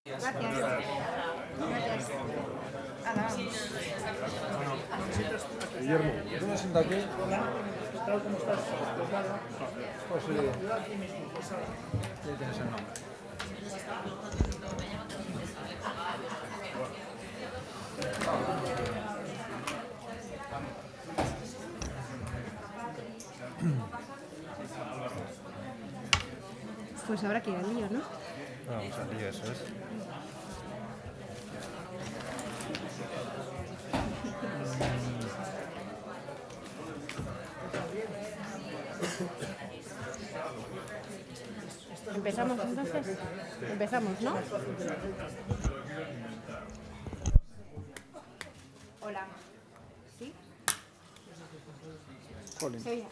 Gracias. Gracias. Guillermo, ¿tú me sientas aquí? Hola, ¿qué tal? ¿Cómo estás? Pues nada, Pues sí, yo aquí mismo, pues nada. ya tienes el nombre. Pues habrá que ir al lío, ¿no? Vamos al lío, eso es. Empezamos entonces. Empezamos, ¿no? Hola. ¿Sí? Jolín. Soy,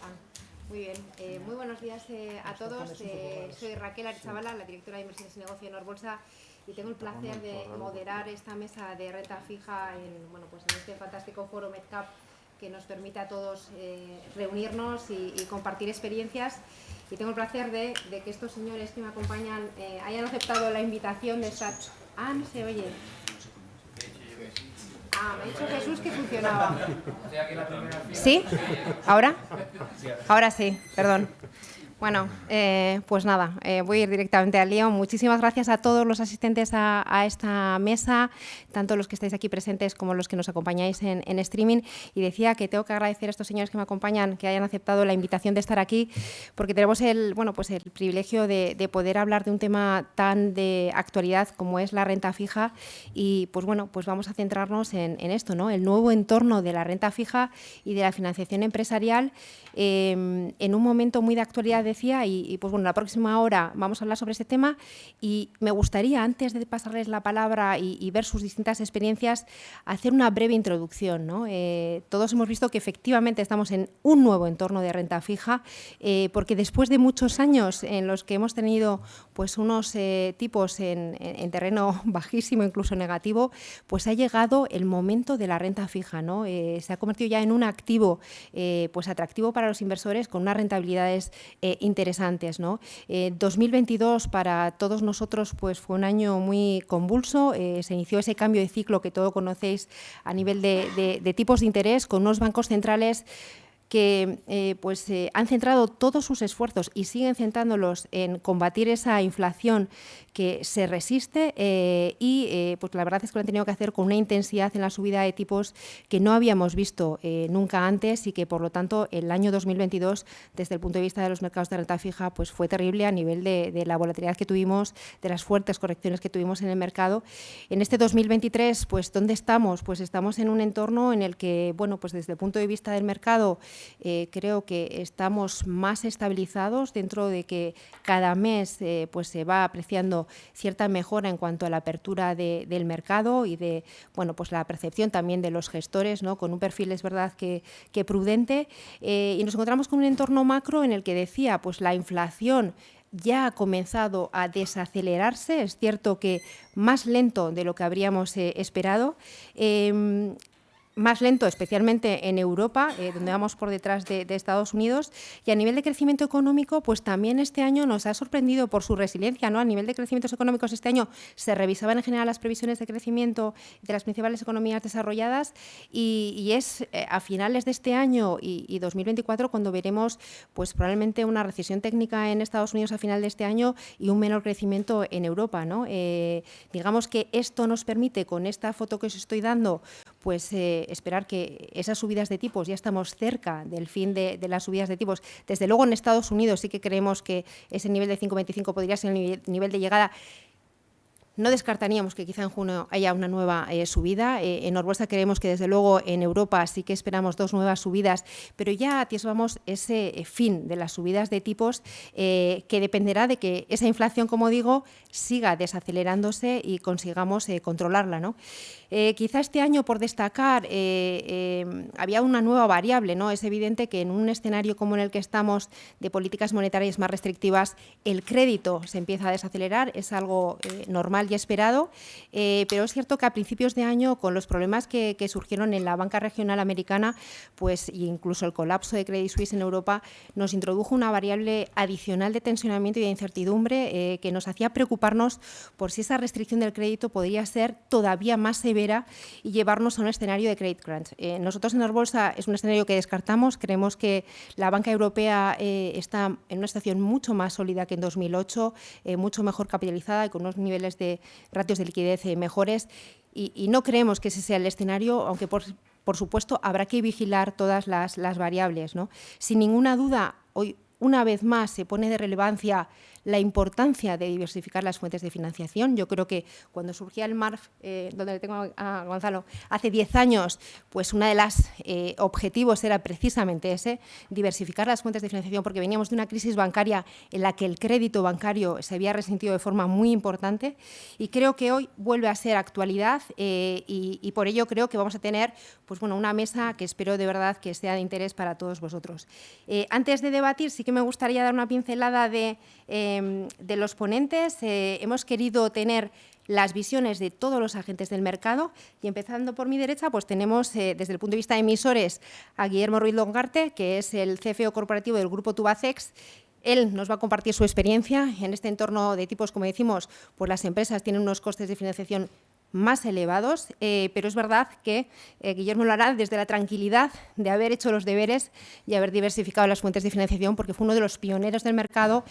muy bien. Muy buenos días a todos. Soy Raquel Arechavala, la directora de Inversiones y Negocio de Norbolsa, y tengo el placer de moderar esta mesa de renta fija en este fantástico foro MedCap que nos permite a todos reunirnos y compartir experiencias. Y tengo el placer de que estos señores que me acompañan hayan aceptado la invitación de estar... no se oye. Me ha dicho Jesús que funcionaba. ¿Sí? ¿Ahora? Ahora sí, perdón. Bueno, pues nada, voy a ir directamente al lío. Muchísimas gracias a todos los asistentes a esta mesa, tanto los que estáis aquí presentes como los que nos acompañáis en streaming. Y decía que tengo que agradecer a estos señores que me acompañan que hayan aceptado la invitación de estar aquí, porque tenemos el privilegio de poder hablar de un tema tan de actualidad como es la renta fija. Y pues vamos a centrarnos en esto, ¿no? El nuevo entorno de la renta fija y de la financiación empresarial en un momento muy de actualidad, decía, y la próxima hora vamos a hablar sobre este tema. Y me gustaría, antes de pasarles la palabra y ver sus distintas experiencias, hacer una breve introducción, ¿no? Todos hemos visto que efectivamente estamos en un nuevo entorno de renta fija, porque después de muchos años en los que hemos tenido pues unos tipos en terreno bajísimo, incluso negativo, pues ha llegado el momento de la renta fija, ¿no? Se ha convertido ya en un activo pues atractivo para los inversores, con unas rentabilidades interesantes, ¿no? 2022 para todos nosotros pues fue un año muy convulso. Se inició ese cambio de ciclo que todos conocéis a nivel de tipos de interés, con unos bancos centrales que han centrado todos sus esfuerzos y siguen centrándolos en combatir esa inflación que se resiste pues la verdad es que lo han tenido que hacer con una intensidad en la subida de tipos que no habíamos visto nunca antes, y que por lo tanto el año 2022 desde el punto de vista de los mercados de renta fija pues fue terrible a nivel de la volatilidad que tuvimos, de las fuertes correcciones que tuvimos en el mercado. En este 2023, pues ¿dónde estamos? Pues estamos en un entorno en el que, pues desde el punto de vista del mercado, creo que estamos más estabilizados, dentro de que cada mes pues se va apreciando cierta mejora en cuanto a la apertura del mercado y de pues la percepción también de los gestores, ¿no? Con un perfil, es verdad, que prudente, y nos encontramos con un entorno macro en el que, decía, pues la inflación ya ha comenzado a desacelerarse. Es cierto que más lento de lo que habríamos esperado, más lento especialmente en Europa, donde vamos por detrás de Estados Unidos, y a nivel de crecimiento económico, pues también este año nos ha sorprendido por su resiliencia, ¿no? A nivel de crecimientos económicos, este año se revisaban en general las previsiones de crecimiento de las principales economías desarrolladas, y es a finales de este año y 2024 cuando veremos pues probablemente una recesión técnica en Estados Unidos a final de este año y un menor crecimiento en Europa, ¿no? Digamos que esto nos permite, con esta foto que os estoy dando, pues esperar que esas subidas de tipos, ya estamos cerca del fin de las subidas de tipos. Desde luego en Estados Unidos sí que creemos que ese nivel de 5,25 podría ser el nivel de llegada. No descartaríamos que quizá en junio haya una nueva subida. En Norbolsa creemos que desde luego en Europa sí que esperamos 2 nuevas subidas, pero ya atisbamos ese fin de las subidas de tipos, que dependerá de que esa inflación, como digo, siga desacelerándose y consigamos controlarla, ¿no? Quizá este año, por destacar, había una nueva variable, ¿no? Es evidente que en un escenario como en el que estamos, de políticas monetarias más restrictivas, el crédito se empieza a desacelerar. Es algo normal normal y esperado, pero es cierto que a principios de año, con los problemas que surgieron en la banca regional americana, pues e incluso el colapso de Credit Suisse en Europa, nos introdujo una variable adicional de tensionamiento y de incertidumbre que nos hacía preocuparnos por si esa restricción del crédito podría ser todavía más severa y llevarnos a un escenario de credit crunch. Nosotros en Norbolsa es un escenario que descartamos, creemos que la banca europea está en una situación mucho más sólida que en 2008, mucho mejor capitalizada y con unos niveles de ratios de liquidez mejores y no creemos que ese sea el escenario, aunque por supuesto habrá que vigilar todas las variables, ¿no? Sin ninguna duda, hoy una vez más se pone de relevancia la importancia de diversificar las fuentes de financiación. Yo creo que cuando surgía el MARF, donde le tengo a Gonzalo, hace 10 años, pues uno de los objetivos era precisamente ese, diversificar las fuentes de financiación, porque veníamos de una crisis bancaria en la que el crédito bancario se había resentido de forma muy importante y creo que hoy vuelve a ser actualidad y por ello creo que vamos a tener pues, bueno, una mesa que espero de verdad que sea de interés para todos vosotros. Antes de debatir, sí que me gustaría dar una pincelada de los ponentes. Hemos querido tener las visiones de todos los agentes del mercado y empezando por mi derecha, pues tenemos desde el punto de vista de emisores a Guillermo Ruiz Longarte, que es el CFO corporativo del grupo Tubacex. Él nos va a compartir su experiencia en este entorno de tipos, como decimos, pues las empresas tienen unos costes de financiación más elevados, pero es verdad que Guillermo lo hará desde la tranquilidad de haber hecho los deberes y haber diversificado las fuentes de financiación, porque fue uno de los pioneros del mercado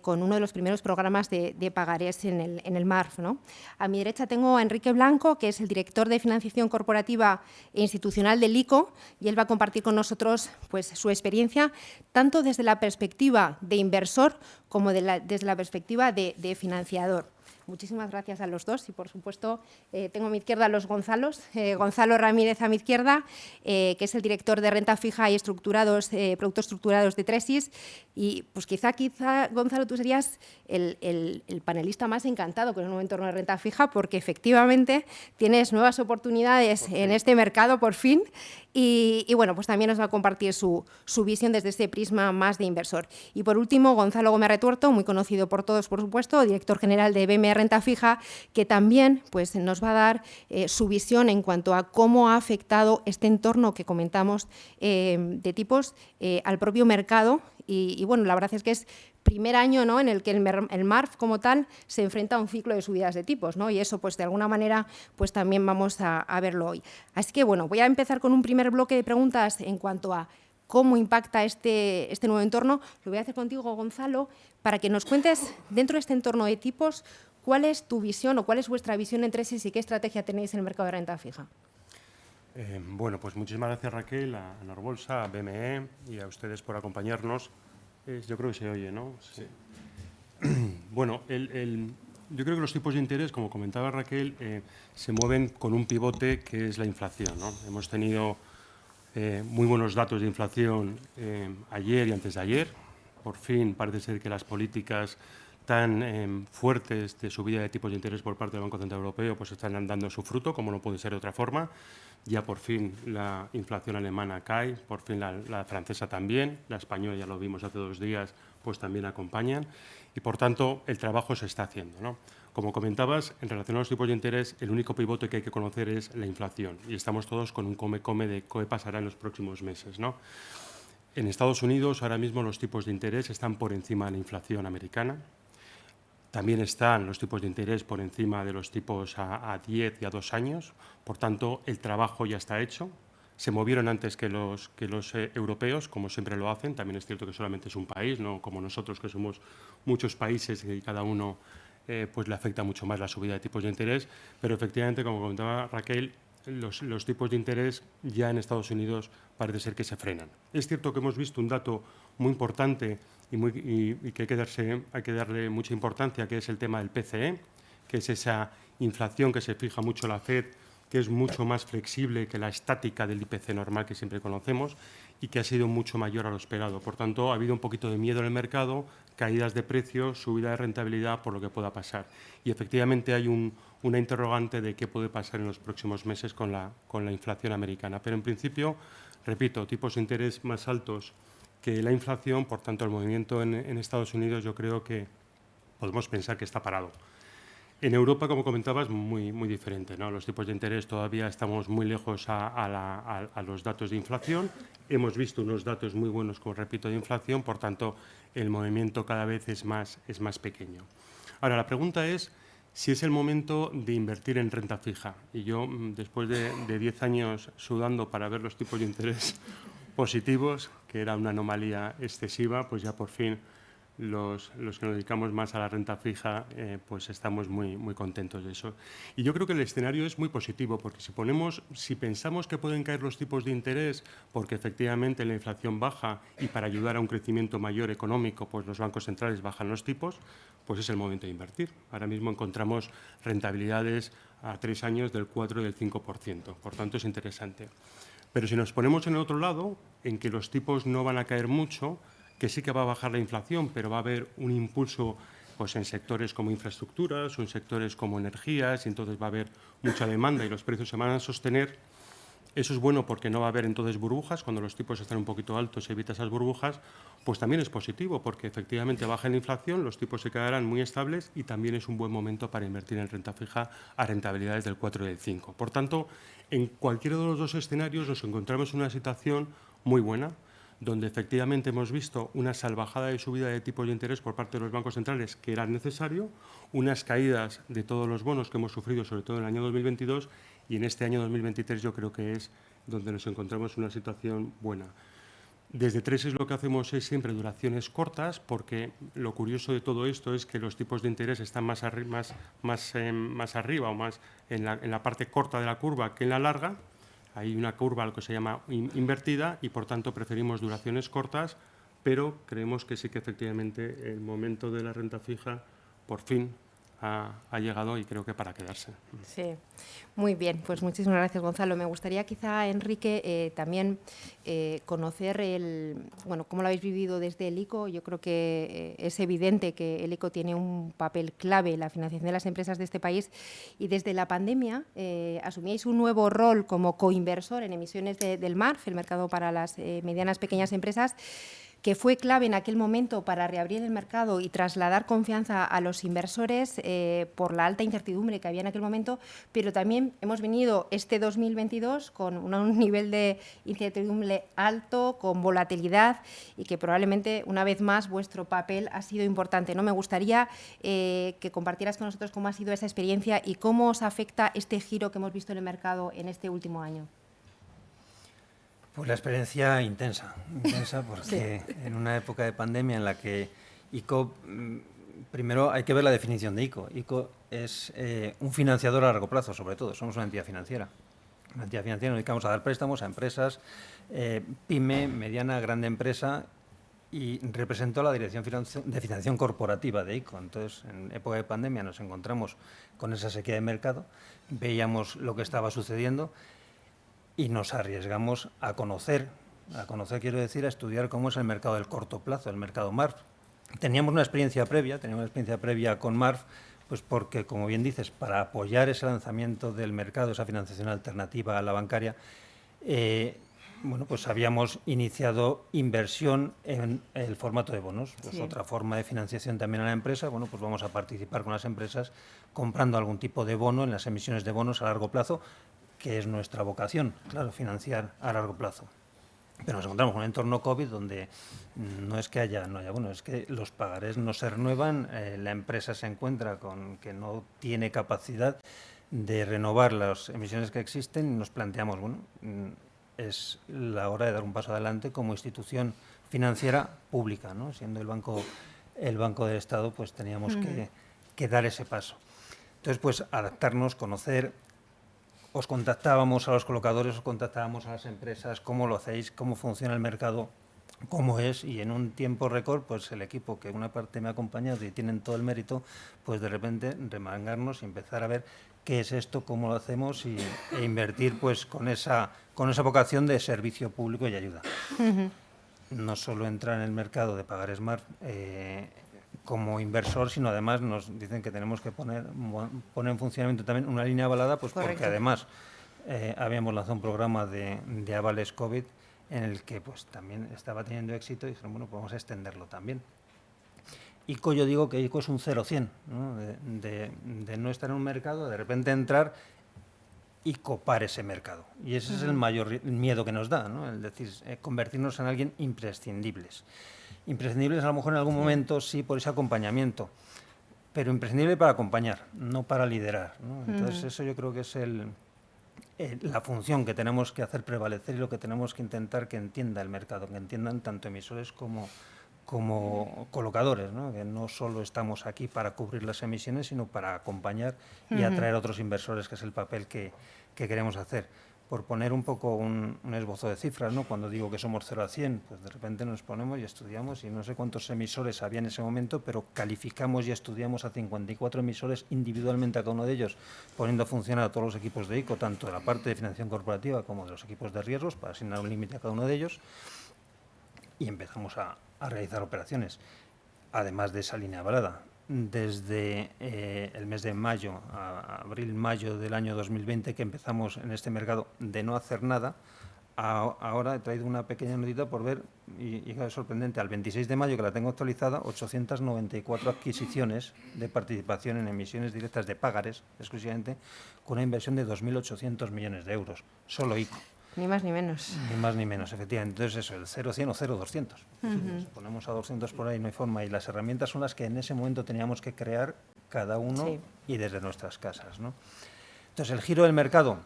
con uno de los primeros programas de pagarés en el MARF, ¿no? A mi derecha tengo a Enrique Blanco, que es el director de financiación corporativa e institucional del ICO, y él va a compartir con nosotros pues, su experiencia, tanto desde la perspectiva de inversor como desde la perspectiva de financiador. Muchísimas gracias a los dos y, por supuesto, tengo a mi izquierda a los Gonzalos. Gonzalo Ramírez a mi izquierda, que es el director de renta fija y productos estructurados de Tresis. Y pues quizá, Gonzalo, tú serías el panelista más encantado con el nuevo entorno de renta fija porque efectivamente tienes nuevas oportunidades en este mercado por fin y bueno, pues también nos va a compartir su visión desde ese prisma más de inversor. Y por último, Gonzalo Gómez Retuerto, muy conocido por todos, por supuesto, director general de BME Renta Fija, que también pues, nos va a dar su visión en cuanto a cómo ha afectado este entorno que comentamos de tipos al propio mercado. Y bueno, la verdad es que es primer año, ¿no?, en el que el MARF como tal se enfrenta a un ciclo de subidas de tipos, ¿no? Y eso, pues de alguna manera, pues también vamos a verlo hoy. Así que, bueno, voy a empezar con un primer bloque de preguntas en cuanto a cómo impacta este nuevo entorno. Lo voy a hacer contigo, Gonzalo, para que nos cuentes, dentro de este entorno de tipos, cuál es tu visión o cuál es vuestra visión en Tresis y qué estrategia tenéis en el mercado de renta fija. Bueno, pues muchísimas gracias, Raquel, a Norbolsa, a BME y a ustedes por acompañarnos. Yo creo que se oye, ¿no? Sí. Bueno, yo creo que los tipos de interés, como comentaba Raquel, se mueven con un pivote que es la inflación, ¿no? Hemos tenido muy buenos datos de inflación ayer y antes de ayer. Por fin parece ser que las políticas tan fuertes de subida de tipos de interés por parte del Banco Central Europeo pues están dando su fruto, como no puede ser de otra forma. Ya por fin la inflación alemana cae, por fin la francesa también, la española ya lo vimos hace 2 días, pues también acompañan y por tanto el trabajo se está haciendo, ¿no? Como comentabas, en relación a los tipos de interés, el único pivote que hay que conocer es la inflación y estamos todos con un come-come de qué pasará en los próximos meses, ¿no? En Estados Unidos ahora mismo los tipos de interés están por encima de la inflación americana. También están los tipos de interés por encima de los tipos a 10 y a 2 años. Por tanto, el trabajo ya está hecho. Se movieron antes que los europeos, como siempre lo hacen. También es cierto que solamente es un país, no como nosotros, que somos muchos países y cada uno pues le afecta mucho más la subida de tipos de interés. Pero efectivamente, como comentaba Raquel, los tipos de interés ya en Estados Unidos parece ser que se frenan. Es cierto que hemos visto un dato muy importante y que hay que darle mucha importancia, que es el tema del PCE, que es esa inflación que se fija mucho la FED, que es mucho más flexible que la estática del IPC normal que siempre conocemos y que ha sido mucho mayor a lo esperado. Por tanto, ha habido un poquito de miedo en el mercado, caídas de precios, subida de rentabilidad por lo que pueda pasar. Y efectivamente hay una interrogante de qué puede pasar en los próximos meses con la inflación americana. Pero en principio, repito, tipos de interés más altos que la inflación, por tanto el movimiento en Estados Unidos yo creo que podemos pensar que está parado. En Europa, como comentabas, muy diferente, ¿no? Los tipos de interés todavía estamos muy lejos a los datos de inflación. Hemos visto unos datos muy buenos, como repito, de inflación, por tanto, el movimiento cada vez es más pequeño. Ahora, la pregunta es si es el momento de invertir en renta fija. Y yo, después de 10 años sudando para ver los tipos de interés positivos, que era una anomalía excesiva, pues ya por fin los que nos dedicamos más a la renta fija, pues estamos muy contentos de eso. Y yo creo que el escenario es muy positivo, porque si pensamos que pueden caer los tipos de interés porque efectivamente la inflación baja y para ayudar a un crecimiento mayor económico, pues los bancos centrales bajan los tipos, pues es el momento de invertir. Ahora mismo encontramos rentabilidades a 3 años del 4 y del 5%, por tanto es interesante. Pero si nos ponemos en el otro lado, en que los tipos no van a caer mucho, que sí que va a bajar la inflación, pero va a haber un impulso pues, en sectores como infraestructuras o en sectores como energías, y entonces va a haber mucha demanda y los precios se van a sostener. Eso es bueno porque no va a haber entonces burbujas. Cuando los tipos están un poquito altos se evita esas burbujas, pues también es positivo porque efectivamente baja la inflación, los tipos se quedarán muy estables y también es un buen momento para invertir en renta fija a rentabilidades del 4 y del 5. Por tanto, en cualquiera de los dos escenarios nos encontramos en una situación muy buena, donde efectivamente hemos visto una salvajada de subida de tipos de interés por parte de los bancos centrales que era necesario, unas caídas de todos los bonos que hemos sufrido, sobre todo en el año 2022, y en este año 2023 yo creo que es donde nos encontramos en una situación buena. Desde Tresis lo que hacemos es siempre duraciones cortas, porque lo curioso de todo esto es que los tipos de interés están más arriba o más en la parte corta de la curva que en la larga. Hay una curva, lo que se llama invertida, y por tanto preferimos duraciones cortas, pero creemos que sí que efectivamente el momento de la renta fija por fin ha llegado y creo que para quedarse. Sí, muy bien. Pues muchísimas gracias, Gonzalo. Me gustaría quizá, Enrique, también conocer cómo lo habéis vivido desde el ICO. Yo creo que es evidente que el ICO tiene un papel clave en la financiación de las empresas de este país y desde la pandemia asumíais un nuevo rol como coinversor en emisiones del MARF, el mercado para las medianas pequeñas empresas, que fue clave en aquel momento para reabrir el mercado y trasladar confianza a los inversores por la alta incertidumbre que había en aquel momento, pero también hemos venido este 2022 con un nivel de incertidumbre alto, con volatilidad y que probablemente, una vez más, vuestro papel ha sido importante, ¿no? Me gustaría que compartieras con nosotros cómo ha sido esa experiencia y cómo os afecta este giro que hemos visto en el mercado en este último año. Pues la experiencia intensa porque sí. En una época de pandemia en la que ICO, primero hay que ver la definición de ICO. ICO es un financiador a largo plazo, sobre todo, somos una entidad financiera. Una entidad financiera nos dedicamos a dar préstamos a empresas, pyme, mediana, grande empresa, y represento la Dirección de Financiación Corporativa de ICO. Entonces, en época de pandemia nos encontramos con esa sequía de mercado, veíamos lo que estaba sucediendo y nos arriesgamos a conocer quiero decir, a estudiar cómo es el mercado del corto plazo, el mercado MARF. Teníamos una experiencia previa con MARF, pues porque, como bien dices, para apoyar ese lanzamiento del mercado, esa financiación alternativa a la bancaria, pues habíamos iniciado inversión en el formato de bonos. Pues sí. Otra forma de financiación también a la empresa, pues vamos a participar con las empresas comprando algún tipo de bono en las emisiones de bonos a largo plazo, que es nuestra vocación, claro, financiar a largo plazo. Pero nos encontramos con un entorno COVID donde no es que no haya bonos, es que los pagarés no se renuevan, la empresa se encuentra con que no tiene capacidad de renovar las emisiones que existen y nos planteamos, es la hora de dar un paso adelante como institución financiera pública, ¿no? Siendo el Banco del Estado, pues teníamos que dar ese paso. Entonces, pues adaptarnos, conocer. Os contactábamos a los colocadores, os contactábamos a las empresas, cómo lo hacéis, cómo funciona el mercado, cómo es, y en un tiempo récord, pues el equipo que una parte me ha acompañado y tienen todo el mérito, pues de repente remangarnos y empezar a ver qué es esto, cómo lo hacemos e invertir pues con esa vocación de servicio público y ayuda. No solo entrar en el mercado de pagar Smart como inversor, sino además nos dicen que tenemos que poner en funcionamiento también una línea avalada, pues correcto. Porque además habíamos lanzado un programa de avales COVID en el que pues también estaba teniendo éxito y dijeron, pues vamos a extenderlo también. ICO, yo digo que ICO es un 0-100, ¿no? De no estar en un mercado, de repente entrar y copar ese mercado. Y ese es el mayor miedo que nos da, ¿no? El decir, convertirnos en alguien imprescindibles. Imprescindibles a lo mejor en algún momento sí por ese acompañamiento, pero imprescindible para acompañar, no para liderar, ¿no? Entonces eso yo creo que es la función que tenemos que hacer prevalecer y lo que tenemos que intentar que entienda el mercado, que entiendan tanto emisores como colocadores, ¿no? Que no solo estamos aquí para cubrir las emisiones, sino para acompañar y atraer a otros inversores, que es el papel que queremos hacer. Por poner un poco un esbozo de cifras, ¿no? Cuando digo que somos 0 a 100, pues de repente nos ponemos y estudiamos, y no sé cuántos emisores había en ese momento, pero calificamos y estudiamos a 54 emisores individualmente a cada uno de ellos, poniendo a funcionar a todos los equipos de ICO, tanto de la parte de financiación corporativa como de los equipos de riesgos, para asignar un límite a cada uno de ellos, y empezamos a realizar operaciones, además de esa línea varada. Desde el mes de mayo, a abril-mayo del año 2020, que empezamos en este mercado de no hacer nada, ahora he traído una pequeña notita por ver, y es sorprendente, al 26 de mayo, que la tengo actualizada, 894 adquisiciones de participación en emisiones directas de Pagares, exclusivamente, con una inversión de 2.800 millones de euros, solo ICO. Ni más ni menos. Ni más ni menos, efectivamente. Entonces eso, el 0-100 o 0-200. Si ponemos a 200 por ahí no hay forma, y las herramientas son las que en ese momento teníamos que crear cada uno y desde nuestras casas, ¿no? Entonces el giro del mercado,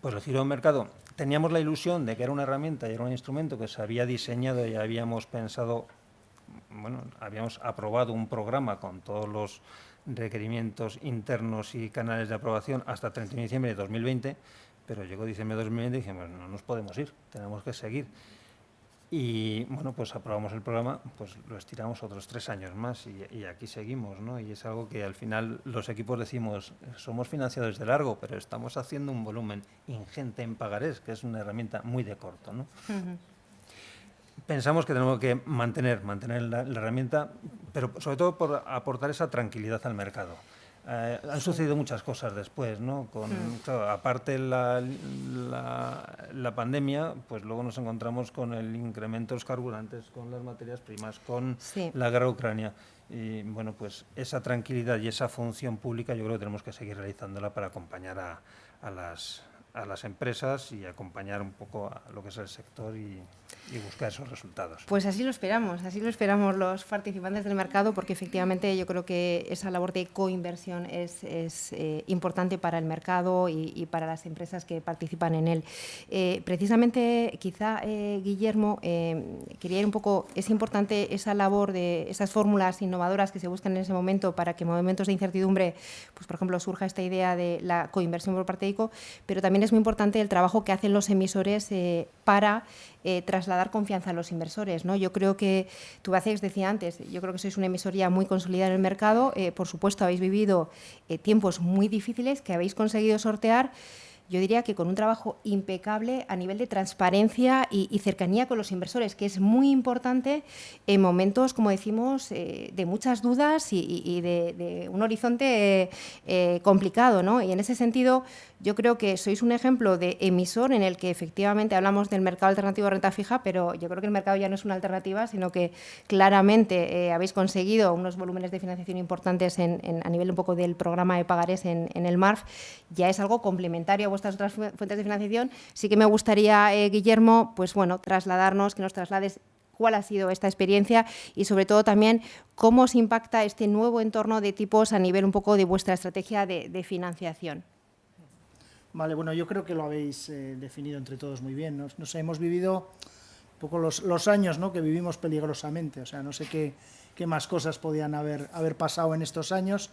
pues el giro del mercado, teníamos la ilusión de que era una herramienta y era un instrumento que se había diseñado y habíamos pensado, bueno, habíamos aprobado un programa con todos los requerimientos internos y canales de aprobación hasta 31 de diciembre de 2020, pero llegó diciembre de 2020 y dijimos, no nos podemos ir, tenemos que seguir. Y bueno, pues aprobamos el programa, pues lo estiramos otros 3 años más y aquí seguimos, ¿no? Y es algo que al final los equipos decimos, somos financiadores de largo, pero estamos haciendo un volumen ingente en Pagarés, que es una herramienta muy de corto, ¿no? Pensamos que tenemos que mantener la herramienta, pero sobre todo por aportar esa tranquilidad al mercado. Han sucedido muchas cosas después, ¿no? Claro, aparte la pandemia, pues luego nos encontramos con el incremento de los carburantes, con las materias primas, con la guerra de Ucrania. Y bueno, pues esa tranquilidad y esa función pública yo creo que tenemos que seguir realizándola para acompañar a las empresas y acompañar un poco a lo que es el sector y buscar esos resultados. Pues así lo esperamos los participantes del mercado, porque efectivamente yo creo que esa labor de coinversión es importante para el mercado y para las empresas que participan en él. Precisamente, quizá, Guillermo, quería ir un poco, es importante esa labor de esas fórmulas innovadoras que se buscan en ese momento para que en momentos de incertidumbre, pues por ejemplo, surja esta idea de la coinversión por parte de ICO, pero también es muy importante el trabajo que hacen los emisores para trasladar confianza a los inversores, ¿no? Yo creo que Tubacex decía antes, yo creo que sois una emisoría muy consolidada en el mercado, por supuesto habéis vivido tiempos muy difíciles que habéis conseguido sortear, yo diría que con un trabajo impecable a nivel de transparencia y cercanía con los inversores, que es muy importante en momentos, como decimos, de muchas dudas y de un horizonte complicado, ¿no? Y en ese sentido, yo creo que sois un ejemplo de emisor en el que efectivamente hablamos del mercado alternativo de renta fija, pero yo creo que el mercado ya no es una alternativa, sino que claramente habéis conseguido unos volúmenes de financiación importantes a nivel un poco del programa de Pagarés en el MARF, ya es algo complementario a vuestras otras fuentes de financiación. Sí que me gustaría, Guillermo, pues bueno, que nos traslades cuál ha sido esta experiencia y sobre todo también cómo os impacta este nuevo entorno de tipos a nivel un poco de vuestra estrategia de financiación. Vale, bueno, yo creo que lo habéis definido entre todos muy bien. Nos hemos vivido un poco los años, ¿no?, que vivimos peligrosamente. O sea, no sé qué más cosas podían haber pasado en estos años.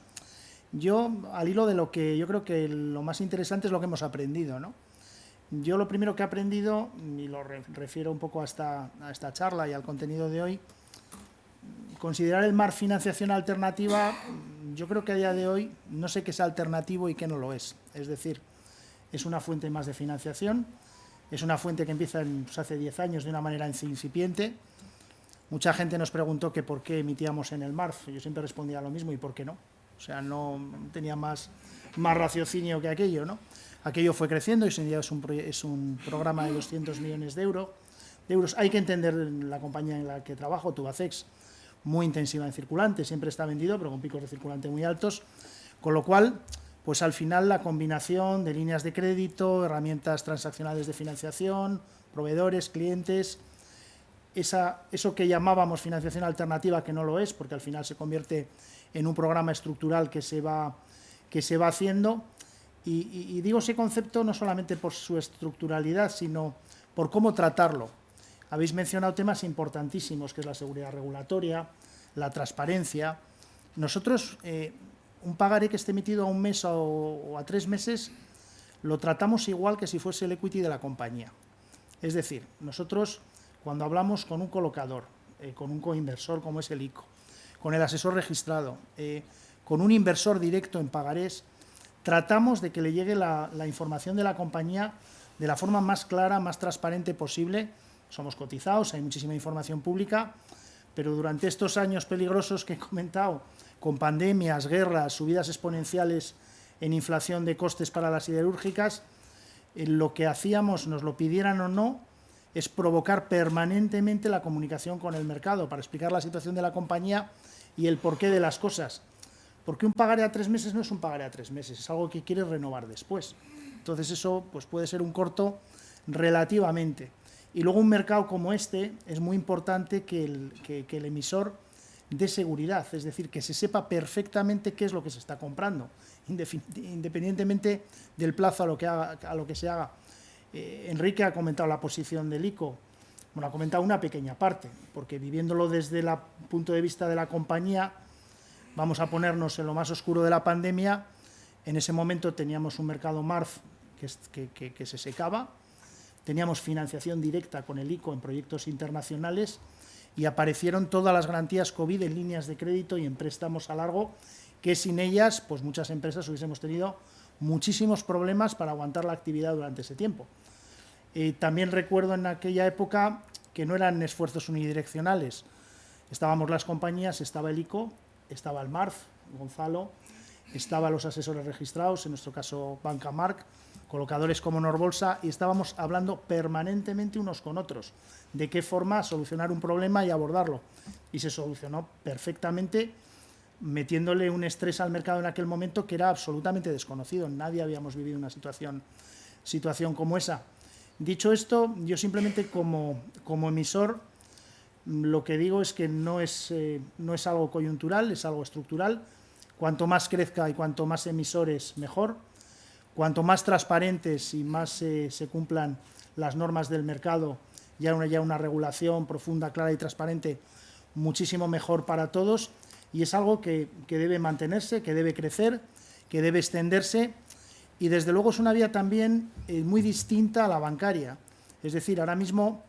Yo, al hilo de lo que yo creo que lo más interesante es lo que hemos aprendido, ¿no? Yo lo primero que he aprendido, y lo refiero un poco a esta charla y al contenido de hoy, considerar el MARF financiación alternativa, yo creo que a día de hoy no sé qué es alternativo y qué no lo es. Es decir, es una fuente más de financiación, es una fuente que empieza hace 10 años de una manera incipiente. Mucha gente nos preguntó que por qué emitíamos en el MARF. Yo siempre respondía lo mismo, ¿y por qué no? O sea, no tenía más raciocinio que aquello, ¿no? Aquello fue creciendo y hoy en día es un programa de 200 millones de euros. Hay que entender la compañía en la que trabajo, Tubacex, muy intensiva en circulante, siempre está vendido, pero con picos de circulante muy altos, con lo cual, pues al final la combinación de líneas de crédito, herramientas transaccionales de financiación, proveedores, clientes, eso que llamábamos financiación alternativa, que no lo es, porque al final se convierte en un programa estructural que se va haciendo, y digo ese concepto no solamente por su estructuralidad, sino por cómo tratarlo. Habéis mencionado temas importantísimos, que es la seguridad regulatoria, la transparencia. Nosotros, un pagaré que esté emitido a un mes o a 3 meses, lo tratamos igual que si fuese el equity de la compañía. Es decir, nosotros, cuando hablamos con un colocador, con un coinversor como es el ICO, con el asesor registrado, con un inversor directo en pagarés, tratamos de que le llegue la información de la compañía de la forma más clara, más transparente posible. Somos cotizados, hay muchísima información pública, pero durante estos años peligrosos que he comentado, con pandemias, guerras, subidas exponenciales en inflación de costes para las siderúrgicas, lo que hacíamos, nos lo pidieran o no, es provocar permanentemente la comunicación con el mercado para explicar la situación de la compañía y el porqué de las cosas. Porque un pagaré a 3 meses no es un pagaré a 3 meses, es algo que quieres renovar después. Entonces eso pues puede ser un corto relativamente. Y luego un mercado como este es muy importante que el emisor dé seguridad, es decir, que se sepa perfectamente qué es lo que se está comprando, independientemente del plazo a lo que se haga. Enrique ha comentado la posición del ICO, bueno, ha comentado una pequeña parte, porque viviéndolo desde el punto de vista de la compañía, vamos a ponernos en lo más oscuro de la pandemia. En ese momento teníamos un mercado MARF que se secaba, teníamos financiación directa con el ICO en proyectos internacionales y aparecieron todas las garantías COVID en líneas de crédito y en préstamos a largo, que sin ellas pues muchas empresas hubiésemos tenido muchísimos problemas para aguantar la actividad durante ese tiempo. También recuerdo en aquella época que no eran esfuerzos unidireccionales. Estábamos las compañías, estaba el ICO, estaba el MARF, Gonzalo, estaban los asesores registrados, en nuestro caso Banca Marc, colocadores como Norbolsa, y estábamos hablando permanentemente unos con otros de qué forma solucionar un problema y abordarlo. Y se solucionó perfectamente, metiéndole un estrés al mercado en aquel momento que era absolutamente desconocido. Nadie habíamos vivido una situación como esa. Dicho esto, yo simplemente como emisor lo que digo es que no es algo coyuntural, es algo estructural. Cuanto más crezca y cuanto más emisores, mejor. Cuanto más transparentes y más se cumplan las normas del mercado, ya una regulación profunda, clara y transparente, muchísimo mejor para todos. Y es algo que debe mantenerse, que debe crecer, que debe extenderse. Y desde luego es una vía también muy distinta a la bancaria. Es decir, ahora mismo,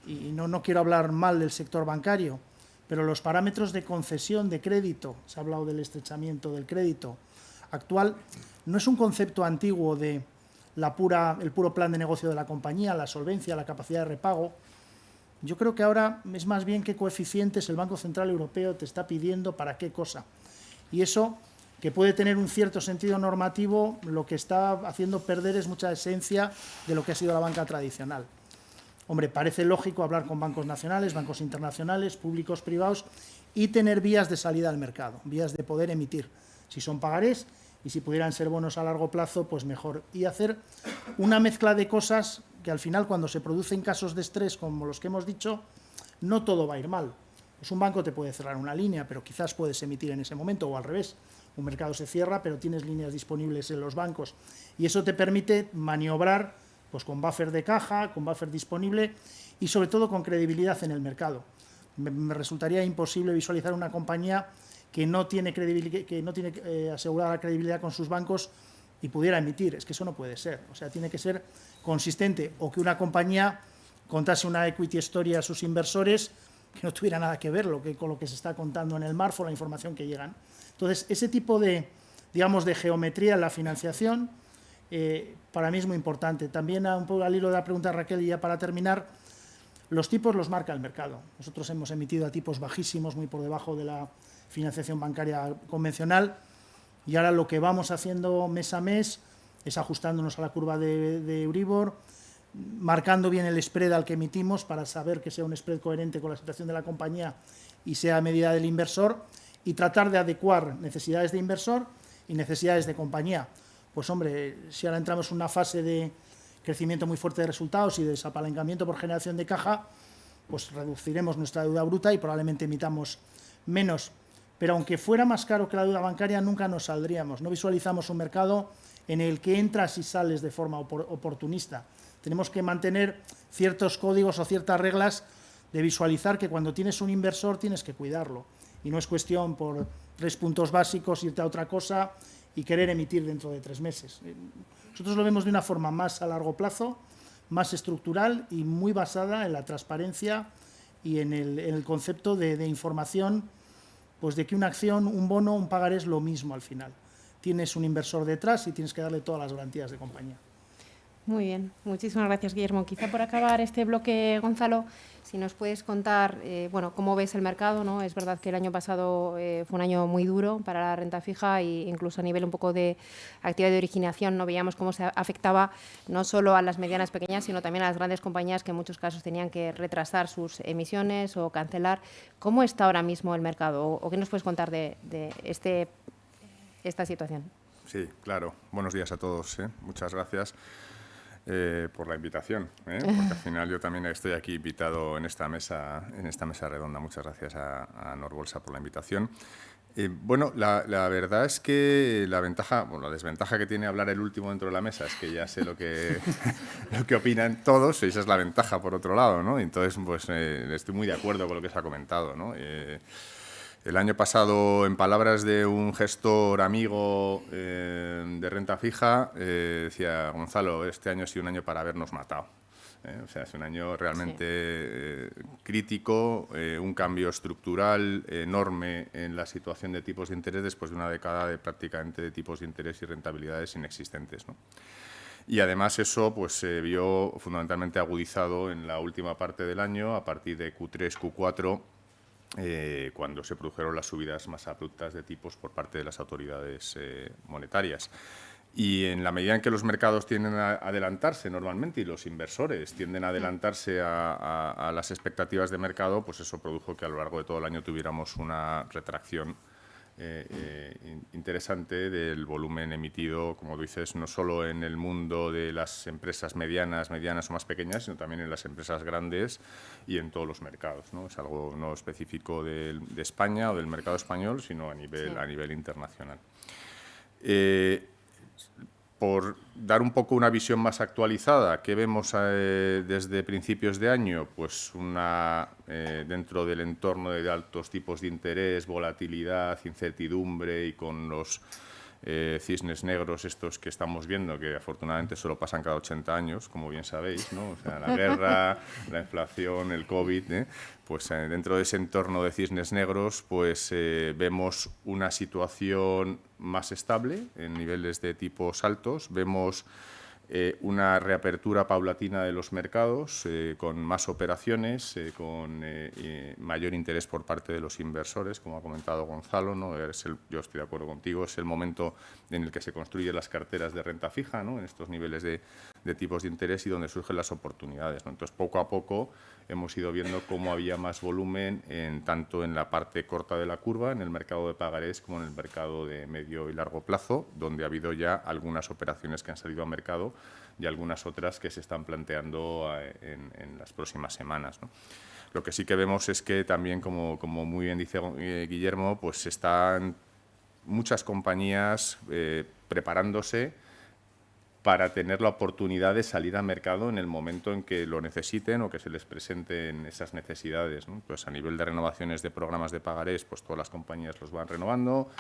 y no quiero hablar mal del sector bancario, pero los parámetros de concesión de crédito, se ha hablado del estrechamiento del crédito actual, no es un concepto antiguo de el puro plan de negocio de la compañía, la solvencia, la capacidad de repago. Yo creo que ahora es más bien qué coeficientes el Banco Central Europeo te está pidiendo para qué cosa. Y eso, que puede tener un cierto sentido normativo, lo que está haciendo perder es mucha esencia de lo que ha sido la banca tradicional. Hombre, parece lógico hablar con bancos nacionales, bancos internacionales, públicos, privados, y tener vías de salida al mercado, vías de poder emitir. Si son pagarés y si pudieran ser bonos a largo plazo, pues mejor. Y hacer una mezcla de cosas que al final, cuando se producen casos de estrés como los que hemos dicho, no todo va a ir mal. Pues un banco te puede cerrar una línea, pero quizás puedes emitir en ese momento, o al revés. Un mercado se cierra, pero tienes líneas disponibles en los bancos. Y eso te permite maniobrar pues con buffer de caja, con buffer disponible y sobre todo con credibilidad en el mercado. Me resultaría imposible visualizar una compañía que no tiene asegurada la credibilidad con sus bancos y pudiera emitir. Es que eso no puede ser. O sea, tiene que ser consistente, o que una compañía contase una equity story a sus inversores que no tuviera nada que ver con lo que se está contando en el MARF o la información que llegan. Entonces, ese tipo de geometría en la financiación para mí es muy importante. También, un poco al hilo de la pregunta de Raquel, y ya para terminar, los tipos los marca el mercado. Nosotros hemos emitido a tipos bajísimos, muy por debajo de la financiación bancaria convencional, y ahora lo que vamos haciendo mes a mes es ajustándonos a la curva de Euribor, marcando bien el spread al que emitimos para saber que sea un spread coherente con la situación de la compañía y sea a medida del inversor, y tratar de adecuar necesidades de inversor y necesidades de compañía. Pues hombre, si ahora entramos en una fase de crecimiento muy fuerte de resultados y de desapalancamiento por generación de caja, pues reduciremos nuestra deuda bruta y probablemente emitamos menos. Pero aunque fuera más caro que la deuda bancaria, nunca nos saldríamos. No visualizamos un mercado en el que entras y sales de forma oportunista. Tenemos que mantener ciertos códigos o ciertas reglas de visualizar que cuando tienes un inversor tienes que cuidarlo. Y no es cuestión por 3 puntos básicos irte a otra cosa y querer emitir dentro de 3 meses. Nosotros lo vemos de una forma más a largo plazo, más estructural y muy basada en la transparencia y en el concepto de información, pues de que una acción, un bono, un pagaré es lo mismo al final. Tienes un inversor detrás y tienes que darle todas las garantías de compañía. Muy bien, muchísimas gracias, Guillermo. Quizá por acabar este bloque, Gonzalo, si nos puedes contar, bueno, cómo ves el mercado, ¿no? Es verdad que el año pasado fue un año muy duro para la renta fija e incluso a nivel un poco de actividad de originación no veíamos cómo se afectaba no solo a las medianas pequeñas, sino también a las grandes compañías que en muchos casos tenían que retrasar sus emisiones o cancelar. ¿Cómo está ahora mismo el mercado? ¿O qué nos puedes contar de esta situación? Sí, claro. Buenos días a todos. Muchas gracias por la invitación, porque al final yo también estoy aquí invitado en esta mesa redonda. Muchas gracias a Norbolsa por la invitación. Bueno, la verdad es que la desventaja que tiene hablar el último dentro de la mesa es que ya sé lo que opinan todos, y esa es la ventaja por otro lado, ¿no? Entonces, pues estoy muy de acuerdo con lo que se ha comentado, ¿no? El año pasado, en palabras de un gestor amigo de renta fija, decía: Gonzalo, este año ha sido un año para habernos matado. O sea, es un año realmente crítico, un cambio estructural enorme en la situación de tipos de interés después de una década de prácticamente de tipos de interés y rentabilidades inexistentes, ¿no? Y además eso pues se vio fundamentalmente agudizado en la última parte del año, a partir de Q3, Q4, cuando se produjeron las subidas más abruptas de tipos por parte de las autoridades monetarias. Y en la medida en que los mercados tienden a adelantarse normalmente y los inversores tienden a adelantarse a las expectativas de mercado, pues eso produjo que a lo largo de todo el año tuviéramos una retracción interesante del volumen emitido, como dices, no solo en el mundo de las empresas medianas o más pequeñas, sino también en las empresas grandes y en todos los mercados, ¿no? Es algo no específico de España o del mercado español, sino a nivel internacional. Por dar un poco una visión más actualizada, ¿qué vemos desde principios de año? Pues dentro del entorno de altos tipos de interés, volatilidad, incertidumbre y con los cisnes negros estos que estamos viendo, que afortunadamente solo pasan cada 80 años, como bien sabéis, ¿no? O sea, la guerra, la inflación, el COVID, pues dentro de ese entorno de cisnes negros, pues vemos una situación más estable en niveles de tipos altos, vemos una reapertura paulatina de los mercados, con más operaciones, con mayor interés por parte de los inversores, como ha comentado Gonzalo, ¿no? Yo estoy de acuerdo contigo, es el momento en el que se construyen las carteras de renta fija, ¿no? En estos niveles de tipos de interés y donde surgen las oportunidades, ¿no? Entonces, poco a poco hemos ido viendo cómo había más volumen tanto en la parte corta de la curva, en el mercado de pagarés, como en el mercado de medio y largo plazo, donde ha habido ya algunas operaciones que han salido al mercado y algunas otras que se están planteando en las próximas semanas, ¿no? Lo que sí que vemos es que también, como muy bien dice Guillermo, pues están muchas compañías preparándose para tener la oportunidad de salir al mercado en el momento en que lo necesiten o que se les presenten esas necesidades, ¿no? Pues a nivel de renovaciones de programas de pagarés, pues todas las compañías los van renovando,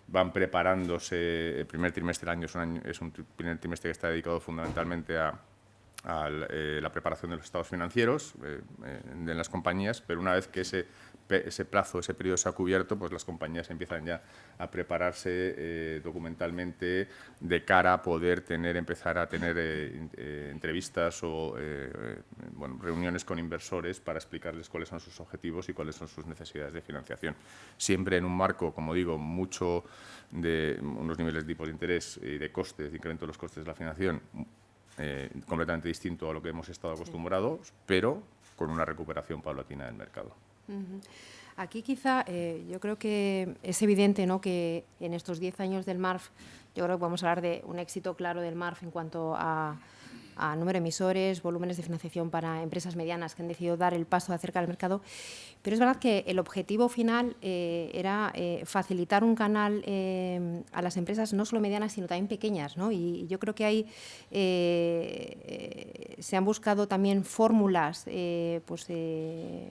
van preparándose. El primer trimestre del año es un primer trimestre que está dedicado fundamentalmente a la preparación de los estados financieros de las compañías, pero una vez que ese plazo, ese periodo se ha cubierto, pues las compañías empiezan ya a prepararse documentalmente de cara a poder empezar a tener entrevistas o reuniones con inversores para explicarles cuáles son sus objetivos y cuáles son sus necesidades de financiación. Siempre en un marco, como digo, mucho de unos niveles de tipos de interés y de costes, de incremento de los costes de la financiación, completamente distinto a lo que hemos estado acostumbrados, pero con una recuperación paulatina del mercado. Aquí quizá yo creo que es evidente, ¿no?, que en estos 10 años del MARF, yo creo que podemos hablar de un éxito claro del MARF en cuanto a número de emisores, volúmenes de financiación para empresas medianas que han decidido dar el paso de acercar al mercado. Pero es verdad que el objetivo final era facilitar un canal a las empresas no solo medianas, sino también pequeñas, ¿no? Y yo creo que ahí se han buscado también fórmulas pues, de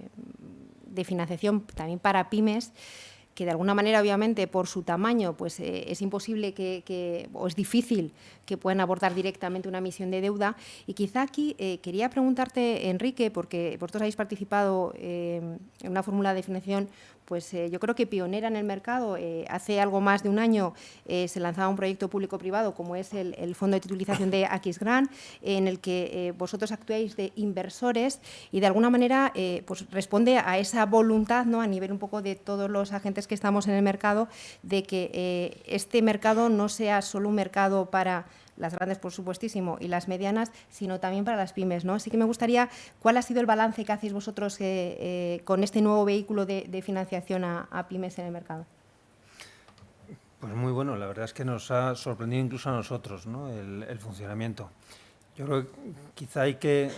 financiación también para pymes, que de alguna manera, obviamente, por su tamaño, pues es imposible o es difícil que puedan abordar directamente una emisión de deuda. Y quizá aquí quería preguntarte, Enrique, porque vosotros habéis participado en una fórmula de financiación, pues yo creo que pionera en el mercado. Hace algo más de un año se lanzaba un proyecto público-privado, como es el Fondo de Titulización de Aquisgrán, en el que vosotros actuáis de inversores y, de alguna manera, pues responde a esa voluntad, ¿no?, a nivel un poco de todos los agentes que estamos en el mercado, de que este mercado no sea solo un mercado para las grandes, por supuestísimo, y las medianas, sino también para las pymes, ¿no? Así que me gustaría, ¿cuál ha sido el balance que hacéis vosotros con este nuevo vehículo de financiación a pymes en el mercado? Pues muy bueno, la verdad es que nos ha sorprendido incluso a nosotros, ¿no?, el funcionamiento. Yo creo que quizá hay que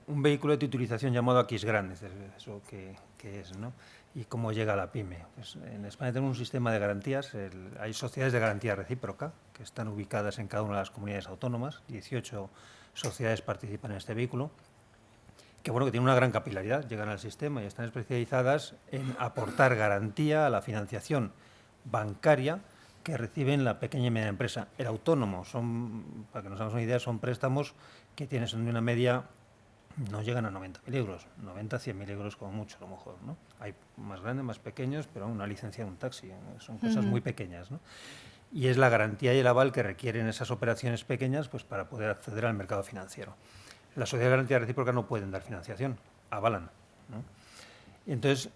un vehículo de titulización llamado Aquisgrán, es eso que es, ¿no? ¿Y cómo llega a la pyme? Pues en España tenemos un sistema de garantías, hay sociedades de garantía recíproca que están ubicadas en cada una de las comunidades autónomas, 18 sociedades participan en este vehículo, que bueno, que tienen una gran capilaridad, llegan al sistema y están especializadas en aportar garantía a la financiación bancaria que reciben la pequeña y media empresa. El autónomo, para que nos hagamos una idea, son préstamos que tienen de una media, no llegan a 90.000 euros, 90 a 100.000 euros como mucho, a lo mejor, ¿no? Hay más grandes, más pequeños, pero una licencia de un taxi, ¿no? Son cosas muy pequeñas, ¿no? Y es la garantía y el aval que requieren esas operaciones pequeñas, pues, para poder acceder al mercado financiero. Las sociedades de garantía recíproca no pueden dar financiación, avalan, ¿no? Y entonces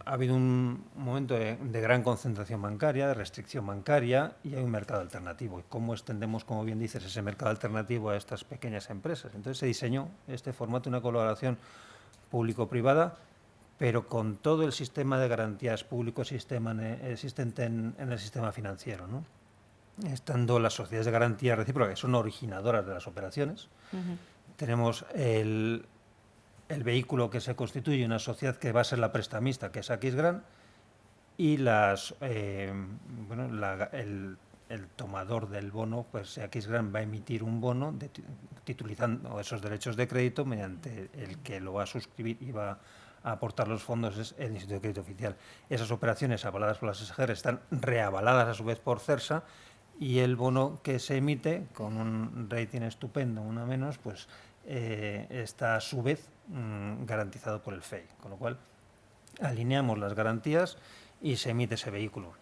ha habido un momento de gran concentración bancaria, de restricción bancaria, y hay un mercado alternativo. ¿Y cómo extendemos, como bien dices, ese mercado alternativo a estas pequeñas empresas? Entonces se diseñó este formato, una colaboración público-privada, pero con todo el sistema de garantías público existente en el sistema financiero, ¿no? Estando las sociedades de garantía recíproca, que son originadoras de las operaciones, tenemos el vehículo que se constituye una sociedad que va a ser la prestamista, que es Aquisgrán, y el tomador del bono, pues Aquisgrán va a emitir un bono titulizando esos derechos de crédito, mediante el que lo va a suscribir y va a aportar los fondos es el Instituto de Crédito Oficial. Esas operaciones avaladas por las SGR están reavaladas a su vez por CERSA, y el bono que se emite, con un rating estupendo, una menos, pues está a su vez garantizado por el FEI, con lo cual alineamos las garantías y se emite ese vehículo.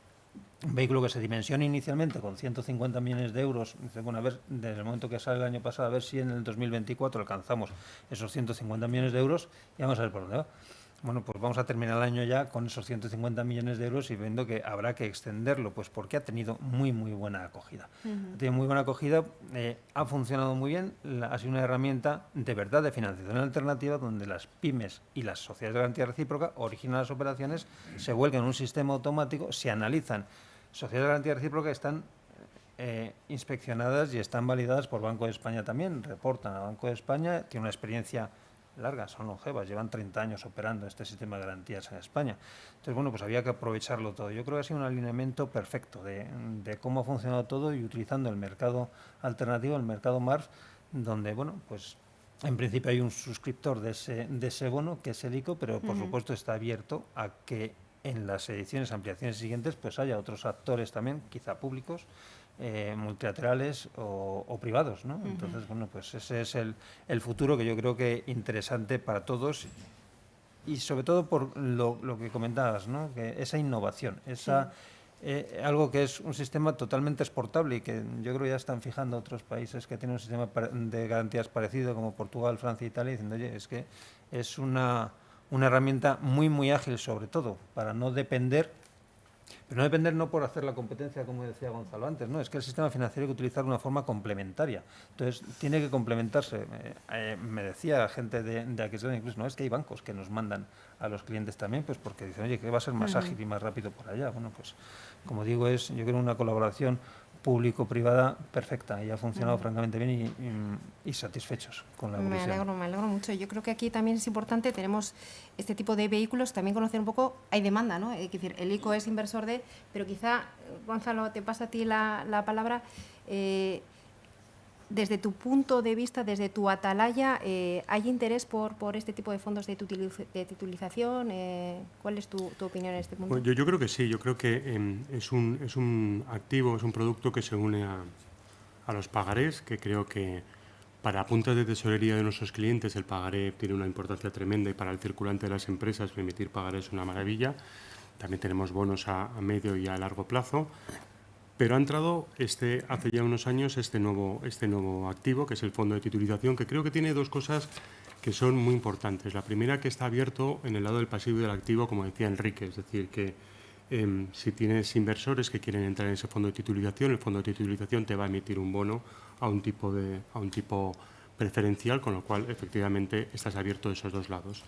Un vehículo que se dimensiona inicialmente con 150 millones de euros, bueno, a ver, desde el momento que sale el año pasado, a ver si en el 2024 alcanzamos esos 150 millones de euros y vamos a ver por dónde va. Bueno, pues vamos a terminar el año ya con esos 150 millones de euros y viendo que habrá que extenderlo, pues porque ha tenido muy buena acogida. Ha tenido muy buena acogida, ha funcionado muy bien, ha sido una herramienta de verdad de financiación alternativa donde las pymes y las sociedades de garantía recíproca originan las operaciones, se vuelcan en un sistema automático, se analizan. Sociedades de garantía recíproca están inspeccionadas y están validadas por Banco de España también, reportan a Banco de España, tiene una experiencia largas, son longevas, llevan 30 años operando este sistema de garantías en España. Entonces, bueno, pues había que aprovecharlo todo. Yo creo que ha sido un alineamiento perfecto de cómo ha funcionado todo y utilizando el mercado alternativo, el mercado MARF, donde, bueno, pues en principio hay un suscriptor de ese bono, que es el ICO, pero por supuesto está abierto a que en las ediciones, ampliaciones siguientes, pues haya otros actores también, quizá públicos, multilaterales o privados, ¿no? Entonces, bueno, pues ese es el futuro que yo creo que interesante para todos y sobre todo por lo que comentabas, ¿no? Que esa innovación, algo que es un sistema totalmente exportable y que yo creo que ya están fijando otros países que tienen un sistema de garantías parecido, como Portugal, Francia, Italia, diciendo, oye, es que es una herramienta muy ágil, sobre todo, para no depender Pero no depender no por hacer la competencia, como decía Gonzalo antes, no, es que el sistema financiero hay que utilizarlo de una forma complementaria. Entonces, tiene que complementarse. Me decía gente de aquí, incluso, no, es que hay bancos que nos mandan a los clientes también, pues porque dicen, oye, que va a ser más ágil y más rápido por allá. Bueno, pues, como digo, yo creo una colaboración público-privada perfecta y ha funcionado francamente bien y satisfechos con la evolución. Me alegro mucho. Yo creo que aquí también es importante, tenemos este tipo de vehículos, también conocer un poco, hay demanda, ¿no? Es decir, el ICO es inversor pero quizá, Gonzalo, te pasa a ti la palabra. Desde tu punto de vista, desde tu atalaya, ¿hay interés por este tipo de fondos de titulización? ¿Cuál es tu opinión en este punto? Bueno, yo creo que sí, yo creo que es un activo, es un producto que se une a los pagarés, que creo que para puntos de tesorería de nuestros clientes el pagaré tiene una importancia tremenda y para el circulante de las empresas emitir pagaré es una maravilla. También tenemos bonos a medio y a largo plazo. Pero ha entrado hace ya unos años este nuevo activo, que es el fondo de titulización, que creo que tiene dos cosas que son muy importantes. La primera, que está abierto en el lado del pasivo y del activo, como decía Enrique, es decir, que si tienes inversores que quieren entrar en ese fondo de titulización, el fondo de titulización te va a emitir un bono a un tipo preferencial, con lo cual efectivamente estás abierto a esos dos lados.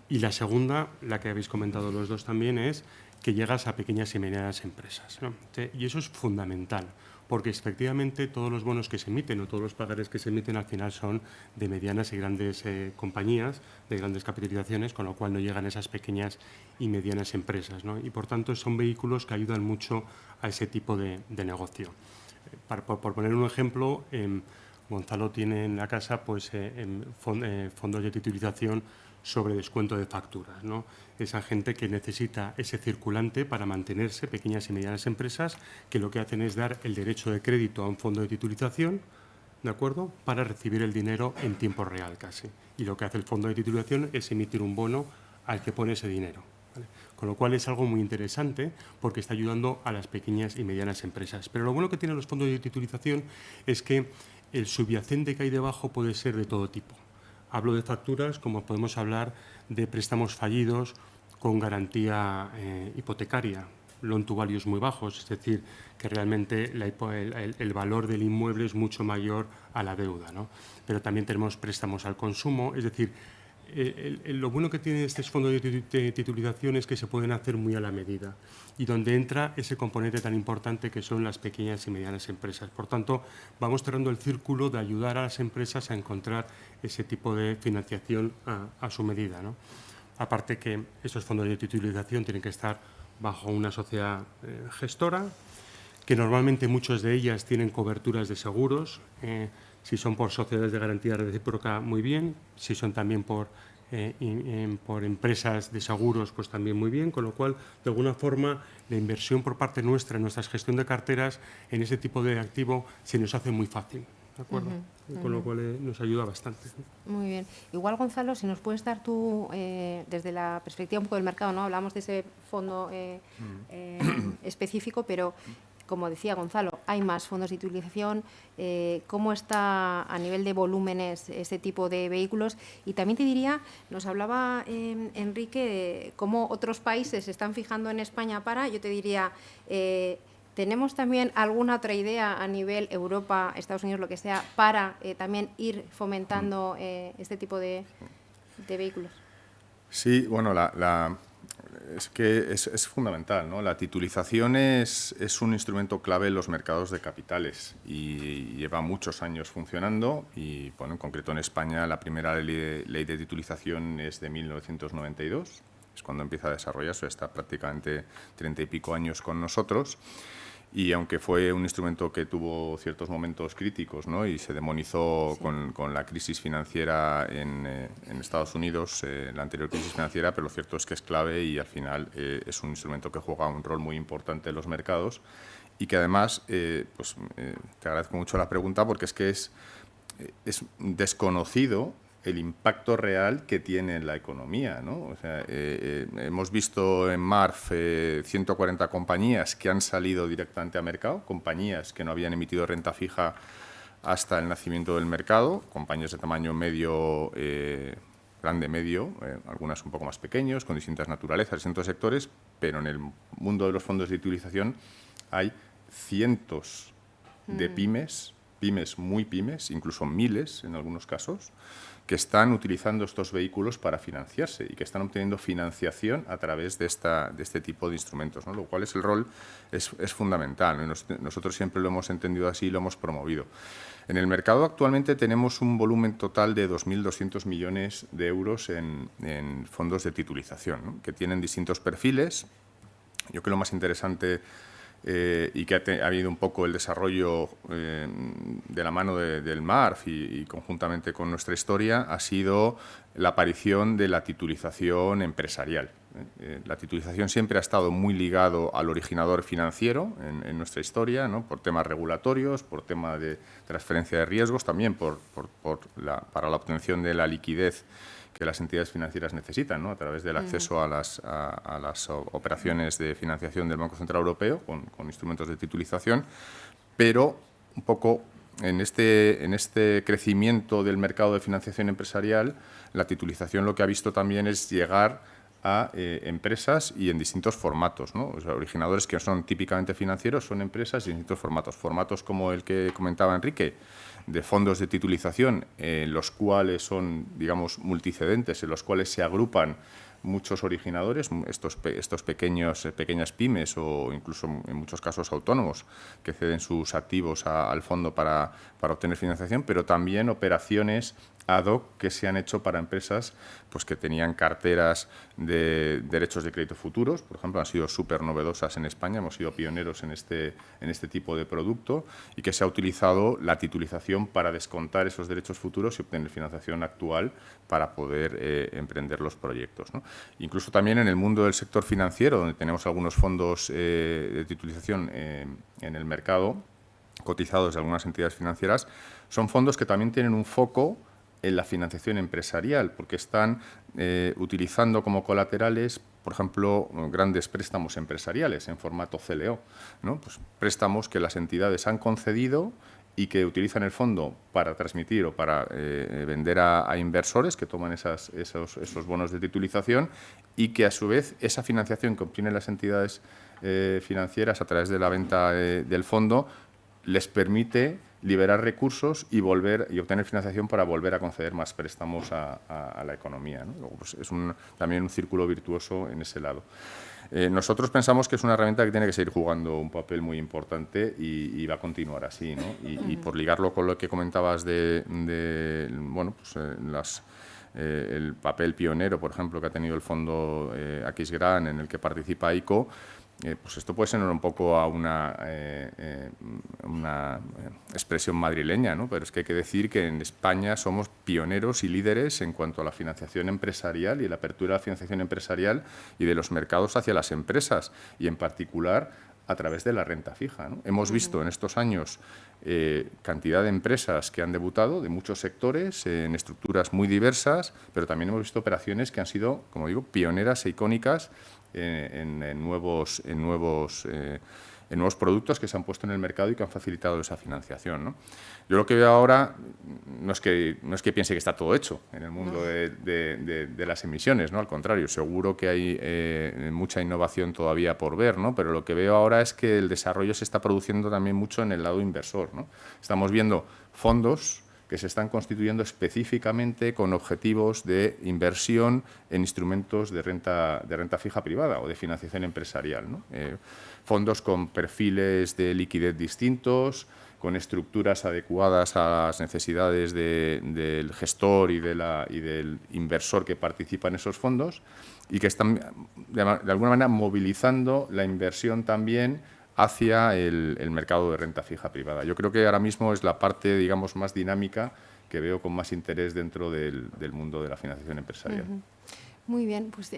Y la segunda, la que habéis comentado los dos también, es que llegas a pequeñas y medianas empresas, ¿no? Y eso es fundamental, porque efectivamente todos los bonos que se emiten o todos los pagarés que se emiten al final son de medianas y grandes compañías, de grandes capitalizaciones, con lo cual no llegan a esas pequeñas y medianas empresas, ¿no? Y por tanto son vehículos que ayudan mucho a ese tipo de negocio. Por poner un ejemplo, Gonzalo tiene en la casa pues, fondos de titulización sobre descuento de facturas, ¿no? Esa gente que necesita ese circulante para mantenerse, pequeñas y medianas empresas, que lo que hacen es dar el derecho de crédito a un fondo de titulización, ¿de acuerdo?, para recibir el dinero en tiempo real casi. Y lo que hace el fondo de titulización es emitir un bono al que pone ese dinero, ¿vale? Con lo cual es algo muy interesante porque está ayudando a las pequeñas y medianas empresas. Pero lo bueno que tienen los fondos de titulización es que el subyacente que hay debajo puede ser de todo tipo. Hablo de facturas, como podemos hablar de préstamos fallidos con garantía hipotecaria, loan to values muy bajos, es decir, que realmente el valor del inmueble es mucho mayor a la deuda, ¿no? Pero también tenemos préstamos al consumo, es decir, lo bueno que tiene este fondo de titulización es que se pueden hacer muy a la medida y donde entra ese componente tan importante que son las pequeñas y medianas empresas. Por tanto, vamos cerrando el círculo de ayudar a las empresas a encontrar ese tipo de financiación a su medida, ¿no? Aparte que estos fondos de titulización tienen que estar bajo una sociedad gestora, que normalmente muchas de ellas tienen coberturas de seguros. Si son por sociedades de garantía recíproca, muy bien. Si son también por empresas de seguros, pues también muy bien. Con lo cual, de alguna forma, la inversión por parte nuestra en nuestra gestión de carteras en ese tipo de activo se nos hace muy fácil, ¿de acuerdo? Con lo cual nos ayuda bastante. Muy bien. Igual, Gonzalo, si nos puedes dar tú, desde la perspectiva un poco del mercado, ¿no? Hablamos de ese fondo específico, pero como decía Gonzalo, hay más fondos de titulización. ¿Cómo está a nivel de volúmenes este tipo de vehículos? Y también te diría, nos hablaba Enrique, cómo otros países se están fijando en España yo te diría, ¿tenemos también alguna otra idea a nivel Europa, Estados Unidos, lo que sea, para también ir fomentando este tipo de vehículos? Sí, bueno, es que es fundamental, ¿no? La titulización es un instrumento clave en los mercados de capitales y lleva muchos años funcionando y, bueno, en concreto en España la primera ley de titulización es de 1992, es cuando empieza a desarrollarse, está prácticamente 30 y pico años con nosotros. Y aunque fue un instrumento que tuvo ciertos momentos críticos, ¿no? Y se demonizó con la crisis financiera en Estados Unidos, la anterior crisis financiera, pero lo cierto es que es clave y al final es un instrumento que juega un rol muy importante en los mercados y que además, te agradezco mucho la pregunta porque es que es desconocido el impacto real que tiene en la economía, ¿no? O sea, hemos visto en MARF 140 compañías que han salido directamente a mercado, compañías que no habían emitido renta fija hasta el nacimiento del mercado, compañías de tamaño medio grande, medio, algunas un poco más pequeños, con distintas naturalezas, distintos sectores, pero en el mundo de los fondos de utilización hay cientos de pymes, muy pymes, incluso miles en algunos casos, que están utilizando estos vehículos para financiarse y que están obteniendo financiación a través de este tipo de instrumentos, ¿no? Lo cual el rol es fundamental, ¿no? Nosotros siempre lo hemos entendido así y lo hemos promovido. En el mercado actualmente tenemos un volumen total de 2.200 millones de euros en fondos de titulización, ¿no? Que tienen distintos perfiles. Yo creo que lo más interesante y que ha habido un poco el desarrollo de la mano del MARF y conjuntamente con nuestra historia ha sido la aparición de la titulización empresarial. La titulización siempre ha estado muy ligado al originador financiero en nuestra historia, ¿no? Por temas regulatorios, por tema de transferencia de riesgos, también para la obtención de la liquidez que las entidades financieras necesitan, ¿no? A través del acceso a las operaciones de financiación del Banco Central Europeo con instrumentos de titulización, pero un poco en este crecimiento del mercado de financiación empresarial, la titulización lo que ha visto también es llegar a empresas y en distintos formatos, ¿no? O sea, originadores que son típicamente financieros son empresas y en distintos formatos como el que comentaba Enrique, de fondos de titulización, los cuales son, digamos, multicedentes, en los cuales se agrupan muchos originadores, estos pequeñas pymes o incluso en muchos casos autónomos que ceden sus activos al fondo para obtener financiación, pero también operaciones ad hoc que se han hecho para empresas pues, que tenían carteras de derechos de crédito futuros, por ejemplo, han sido súper novedosas en España, hemos sido pioneros en este tipo de producto y que se ha utilizado la titulización para descontar esos derechos futuros y obtener financiación actual para poder emprender los proyectos, ¿no? Incluso también en el mundo del sector financiero, donde tenemos algunos fondos de titulización en el mercado, cotizados de algunas entidades financieras, son fondos que también tienen un foco en la financiación empresarial, porque están utilizando como colaterales, por ejemplo, grandes préstamos empresariales en formato CLO, ¿no? Pues préstamos que las entidades han concedido y que utilizan el fondo para transmitir o para vender a inversores que toman esos bonos de titulización y que, a su vez, esa financiación que obtienen las entidades financieras a través de la venta del fondo les permite liberar recursos y obtener financiación para volver a conceder más préstamos a la economía, ¿no? Luego, pues es también un círculo virtuoso en ese lado. Nosotros pensamos que es una herramienta que tiene que seguir jugando un papel muy importante y va a continuar así, ¿no? Y por ligarlo con lo que comentabas bueno, pues, el papel pionero, por ejemplo, que ha tenido el fondo Aquisgrán, en el que participa ICO, pues esto puede sonar un poco a una expresión madrileña, ¿no? Pero es que hay que decir que en España somos pioneros y líderes en cuanto a la financiación empresarial y la apertura de la financiación empresarial y de los mercados hacia las empresas y, en particular, a través de la renta fija, ¿no? Hemos visto en estos años cantidad de empresas que han debutado de muchos sectores, en estructuras muy diversas, pero también hemos visto operaciones que han sido, como digo, pioneras e icónicas en nuevos productos que se han puesto en el mercado y que han facilitado esa financiación, ¿no? Yo lo que veo ahora no es que piense que está todo hecho en el mundo de las emisiones, ¿no? Al contrario, seguro que hay mucha innovación todavía por ver, ¿no? Pero lo que veo ahora es que el desarrollo se está produciendo también mucho en el lado inversor, ¿no? Estamos viendo fondos que se están constituyendo específicamente con objetivos de inversión en instrumentos de renta fija privada o de financiación empresarial, ¿no? Fondos con perfiles de liquidez distintos, con estructuras adecuadas a las necesidades del gestor y del inversor que participa en esos fondos y que están, de alguna manera, movilizando la inversión también hacia el mercado de renta fija privada. Yo creo que ahora mismo es la parte, digamos, más dinámica que veo con más interés dentro del mundo de la financiación empresarial. Muy bien, pues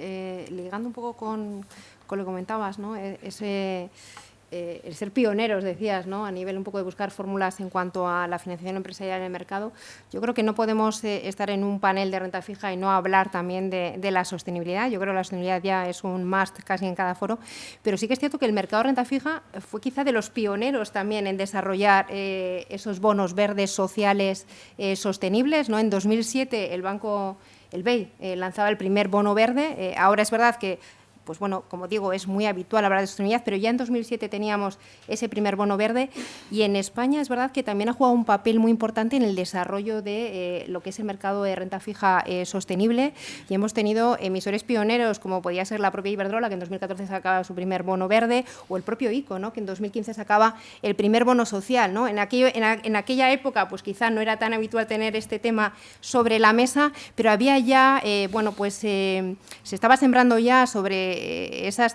ligando un poco con lo que comentabas, ¿no? El ser pioneros, decías, ¿no? A nivel un poco de buscar fórmulas en cuanto a la financiación empresarial en el mercado. Yo creo que no podemos estar en un panel de renta fija y no hablar también de la sostenibilidad. Yo creo que la sostenibilidad ya es un must casi en cada foro, pero sí que es cierto que el mercado de renta fija fue quizá de los pioneros también en desarrollar esos bonos verdes sociales sostenibles, ¿no? En 2007 el Banco el BEI lanzaba el primer bono verde. Ahora es verdad que, pues bueno, como digo, es muy habitual hablar de sostenibilidad, pero ya en 2007 teníamos ese primer bono verde y en España es verdad que también ha jugado un papel muy importante en el desarrollo de lo que es el mercado de renta fija sostenible, y hemos tenido emisores pioneros como podía ser la propia Iberdrola, que en 2014 sacaba su primer bono verde, o el propio ICO, ¿no?, que en 2015 sacaba el primer bono social, ¿no? En aquella época pues quizá no era tan habitual tener este tema sobre la mesa, pero había ya, bueno, pues se estaba sembrando ya sobre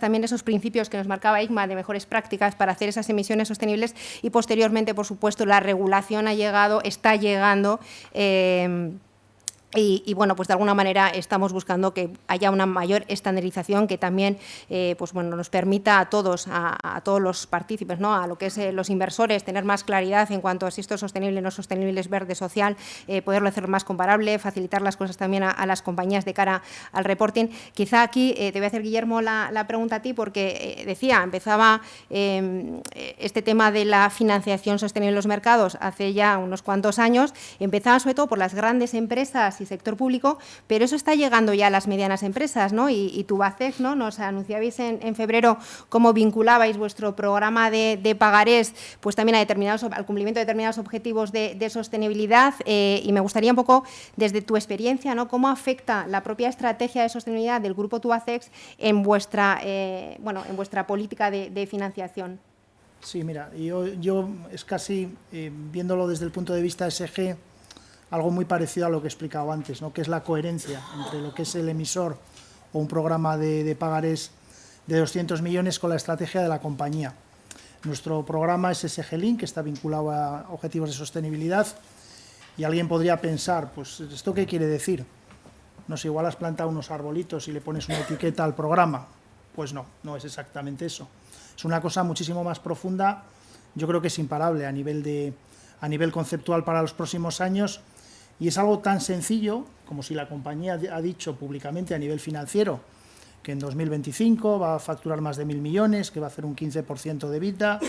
también esos principios que nos marcaba ICMA de mejores prácticas para hacer esas emisiones sostenibles, y posteriormente, por supuesto, la regulación está llegando. Y bueno, pues de alguna manera estamos buscando que haya una mayor estandarización que también pues bueno, nos permita a todos los partícipes, ¿no?, a lo que es los inversores, tener más claridad en cuanto a si esto es sostenible, no sostenible, es verde, social, poderlo hacer más comparable, facilitar las cosas también a las compañías de cara al reporting. Quizá aquí te voy a hacer, Guillermo, la pregunta a ti, porque empezaba este tema de la financiación sostenible en los mercados hace ya unos cuantos años, empezaba sobre todo por las grandes empresas y sector público, pero eso está llegando ya a las medianas empresas, ¿no? Y Tubacex, ¿no?, nos anunciabais en febrero cómo vinculabais vuestro programa de pagarés pues también al cumplimiento de determinados objetivos de sostenibilidad, y me gustaría un poco, desde tu experiencia, ¿no?, cómo afecta la propia estrategia de sostenibilidad del Grupo Tubacex en vuestra política de financiación. Sí, mira, yo es casi, viéndolo desde el punto de vista ESG, algo muy parecido a lo que he explicado antes, ¿no?, que es la coherencia entre lo que es el emisor o un programa de pagarés de 200 millones con la estrategia de la compañía. Nuestro programa es ESG Link, que está vinculado a objetivos de sostenibilidad, y alguien podría pensar, pues, ¿esto qué quiere decir? No sé, igual has plantado unos arbolitos y le pones una etiqueta al programa. Pues no, no es exactamente eso. Es una cosa muchísimo más profunda, yo creo que es imparable a nivel conceptual para los próximos años. Y es algo tan sencillo como si la compañía ha dicho públicamente a nivel financiero que en 2025 va a facturar más de 1.000 millones, que va a hacer un 15% de EBITDA.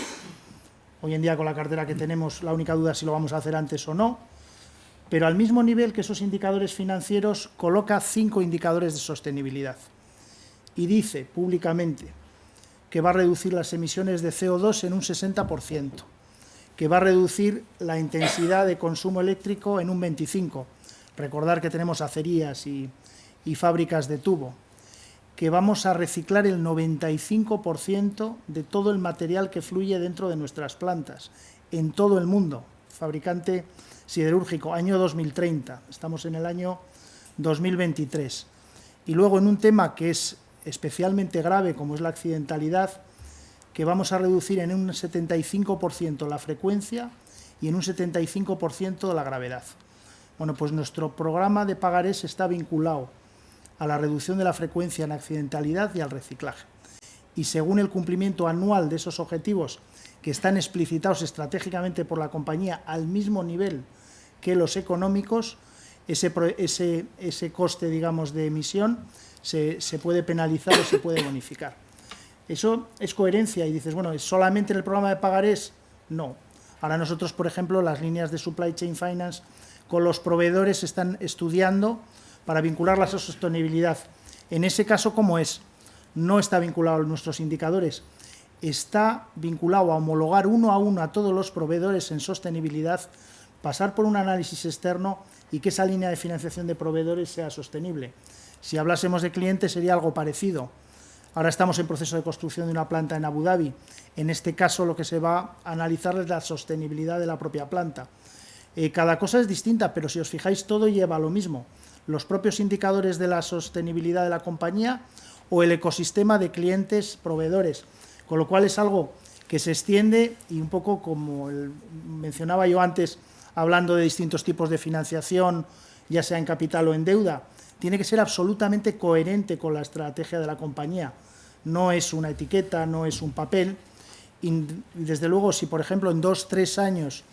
Hoy en día, con la cartera que tenemos, la única duda es si lo vamos a hacer antes o no. Pero al mismo nivel que esos indicadores financieros, coloca 5 indicadores de sostenibilidad. Y dice públicamente que va a reducir las emisiones de CO2 en un 60%. Que va a reducir la intensidad de consumo eléctrico en un 25%. Recordar que tenemos acerías y fábricas de tubo. Que vamos a reciclar el 95% de todo el material que fluye dentro de nuestras plantas, en todo el mundo. Fabricante siderúrgico, año 2030. Estamos en el año 2023. Y luego, en un tema que es especialmente grave, como es la accidentalidad, que vamos a reducir en un 75% la frecuencia y en un 75% la gravedad. Bueno, pues nuestro programa de pagarés está vinculado a la reducción de la frecuencia en accidentalidad y al reciclaje. Y según el cumplimiento anual de esos objetivos, que están explicitados estratégicamente por la compañía al mismo nivel que los económicos, ese coste, digamos, de emisión se puede penalizar o se puede bonificar. Eso es coherencia, y dices, bueno, ¿es solamente en el programa de pagarés? No. Ahora nosotros, por ejemplo, las líneas de Supply Chain Finance con los proveedores están estudiando para vincularlas a sostenibilidad. En ese caso, ¿cómo es? No está vinculado a nuestros indicadores, está vinculado a homologar uno a uno a todos los proveedores en sostenibilidad, pasar por un análisis externo y que esa línea de financiación de proveedores sea sostenible. Si hablásemos de clientes sería algo parecido. Ahora estamos en proceso de construcción de una planta en Abu Dhabi. En este caso lo que se va a analizar es la sostenibilidad de la propia planta. Cada cosa es distinta, pero si os fijáis todo lleva a lo mismo. Los propios indicadores de la sostenibilidad de la compañía o el ecosistema de clientes, proveedores. Con lo cual es algo que se extiende y un poco como mencionaba yo antes, hablando de distintos tipos de financiación, ya sea en capital o en deuda, tiene que ser absolutamente coherente con la estrategia de la compañía. No es una etiqueta, no es un papel. Y desde luego, si por ejemplo en 2 o 3 años,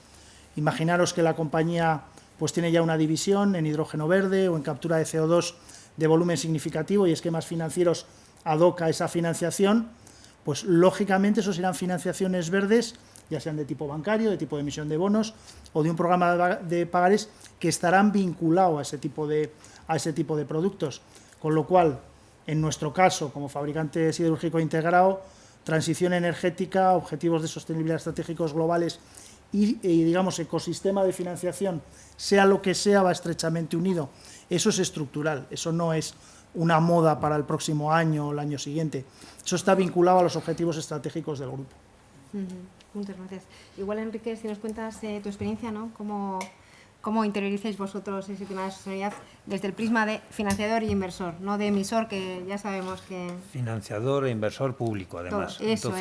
imaginaros que la compañía pues tiene ya una división en hidrógeno verde o en captura de CO2 de volumen significativo y esquemas financieros ad hoc a esa financiación, pues lógicamente eso serán financiaciones verdes ya sean de tipo bancario, de tipo de emisión de bonos o de un programa de pagares que estarán vinculados a ese tipo de productos. Con lo cual, en nuestro caso, como fabricante siderúrgico integrado, transición energética, objetivos de sostenibilidad estratégicos globales y digamos, ecosistema de financiación, sea lo que sea, va estrechamente unido. Eso es estructural, eso no es una moda para el próximo año o el año siguiente. Eso está vinculado a los objetivos estratégicos del grupo. Muchas gracias. Igual, Enrique, si nos cuentas tu experiencia, ¿no? ¿Cómo interiorizáis vosotros ese tema de sostenibilidad desde el prisma de financiador y inversor, no de emisor, que ya sabemos que... Financiador e inversor público, además. Todo. Eso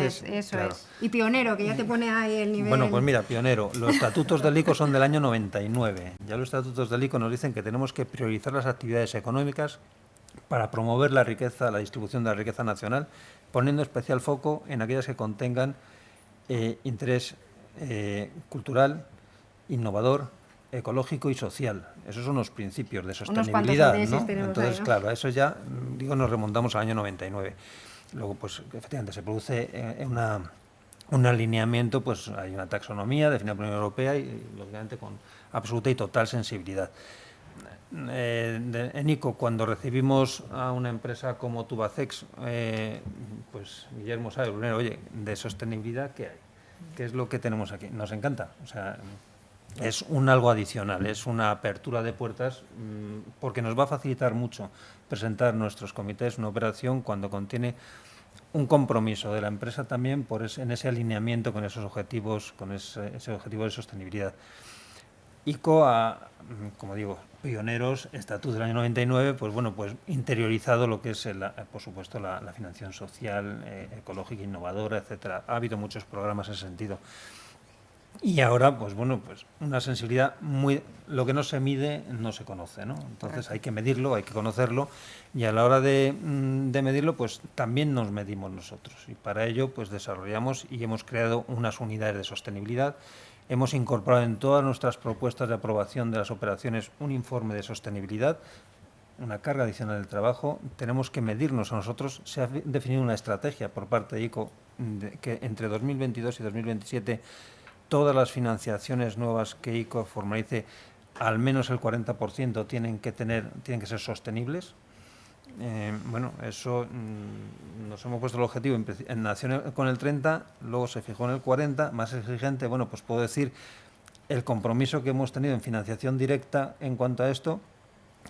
claro. es. Y pionero, que ya te pone ahí el nivel... Bueno, pues mira, pionero. Los estatutos del ICO son del año 99. Ya los estatutos del ICO nos dicen que tenemos que priorizar las actividades económicas para promover la riqueza, la distribución de la riqueza nacional, poniendo especial foco en aquellas que contengan interés cultural, innovador, ecológico y social. Esos son los principios de sostenibilidad, ¿no? Entonces, ahí, ¿no? claro, a eso ya, nos remontamos al año 99. Luego, pues, efectivamente, se produce un alineamiento, pues hay una taxonomía definida por la Unión Europea y, lógicamente, con absoluta y total sensibilidad. En ICO, cuando recibimos a una empresa como Tubacex, pues Guillermo sabe, primero, oye, de sostenibilidad, ¿qué hay? ¿Qué es lo que tenemos aquí? Nos encanta, o sea, es un algo adicional, es una apertura de puertas, porque nos va a facilitar mucho presentar nuestros comités una operación cuando contiene un compromiso de la empresa también en ese alineamiento con esos objetivos, con ese objetivo de sostenibilidad. ICO, como digo, pioneros, estatuto del año 99, pues bueno, pues interiorizado lo que es, por supuesto, la financiación social, ecológica, innovadora, etcétera. Ha habido muchos programas en ese sentido. Y ahora, pues bueno, pues una sensibilidad lo que no se mide no se conoce, ¿no? Entonces hay que medirlo, hay que conocerlo, y a la hora de medirlo, pues también nos medimos nosotros. Y para ello, pues desarrollamos y hemos creado unas unidades de sostenibilidad. Hemos incorporado en todas nuestras propuestas de aprobación de las operaciones un informe de sostenibilidad, una carga adicional del trabajo. Tenemos que medirnos a nosotros. Se ha definido una estrategia por parte de ICO que entre 2022 y 2027 todas las financiaciones nuevas que ICO formalice, al menos el 40% tienen que ser sostenibles. Bueno, eso nos hemos puesto el objetivo en nació con el 30, luego se fijó en el 40, más exigente. Bueno, pues puedo decir el compromiso que hemos tenido en financiación directa en cuanto a esto,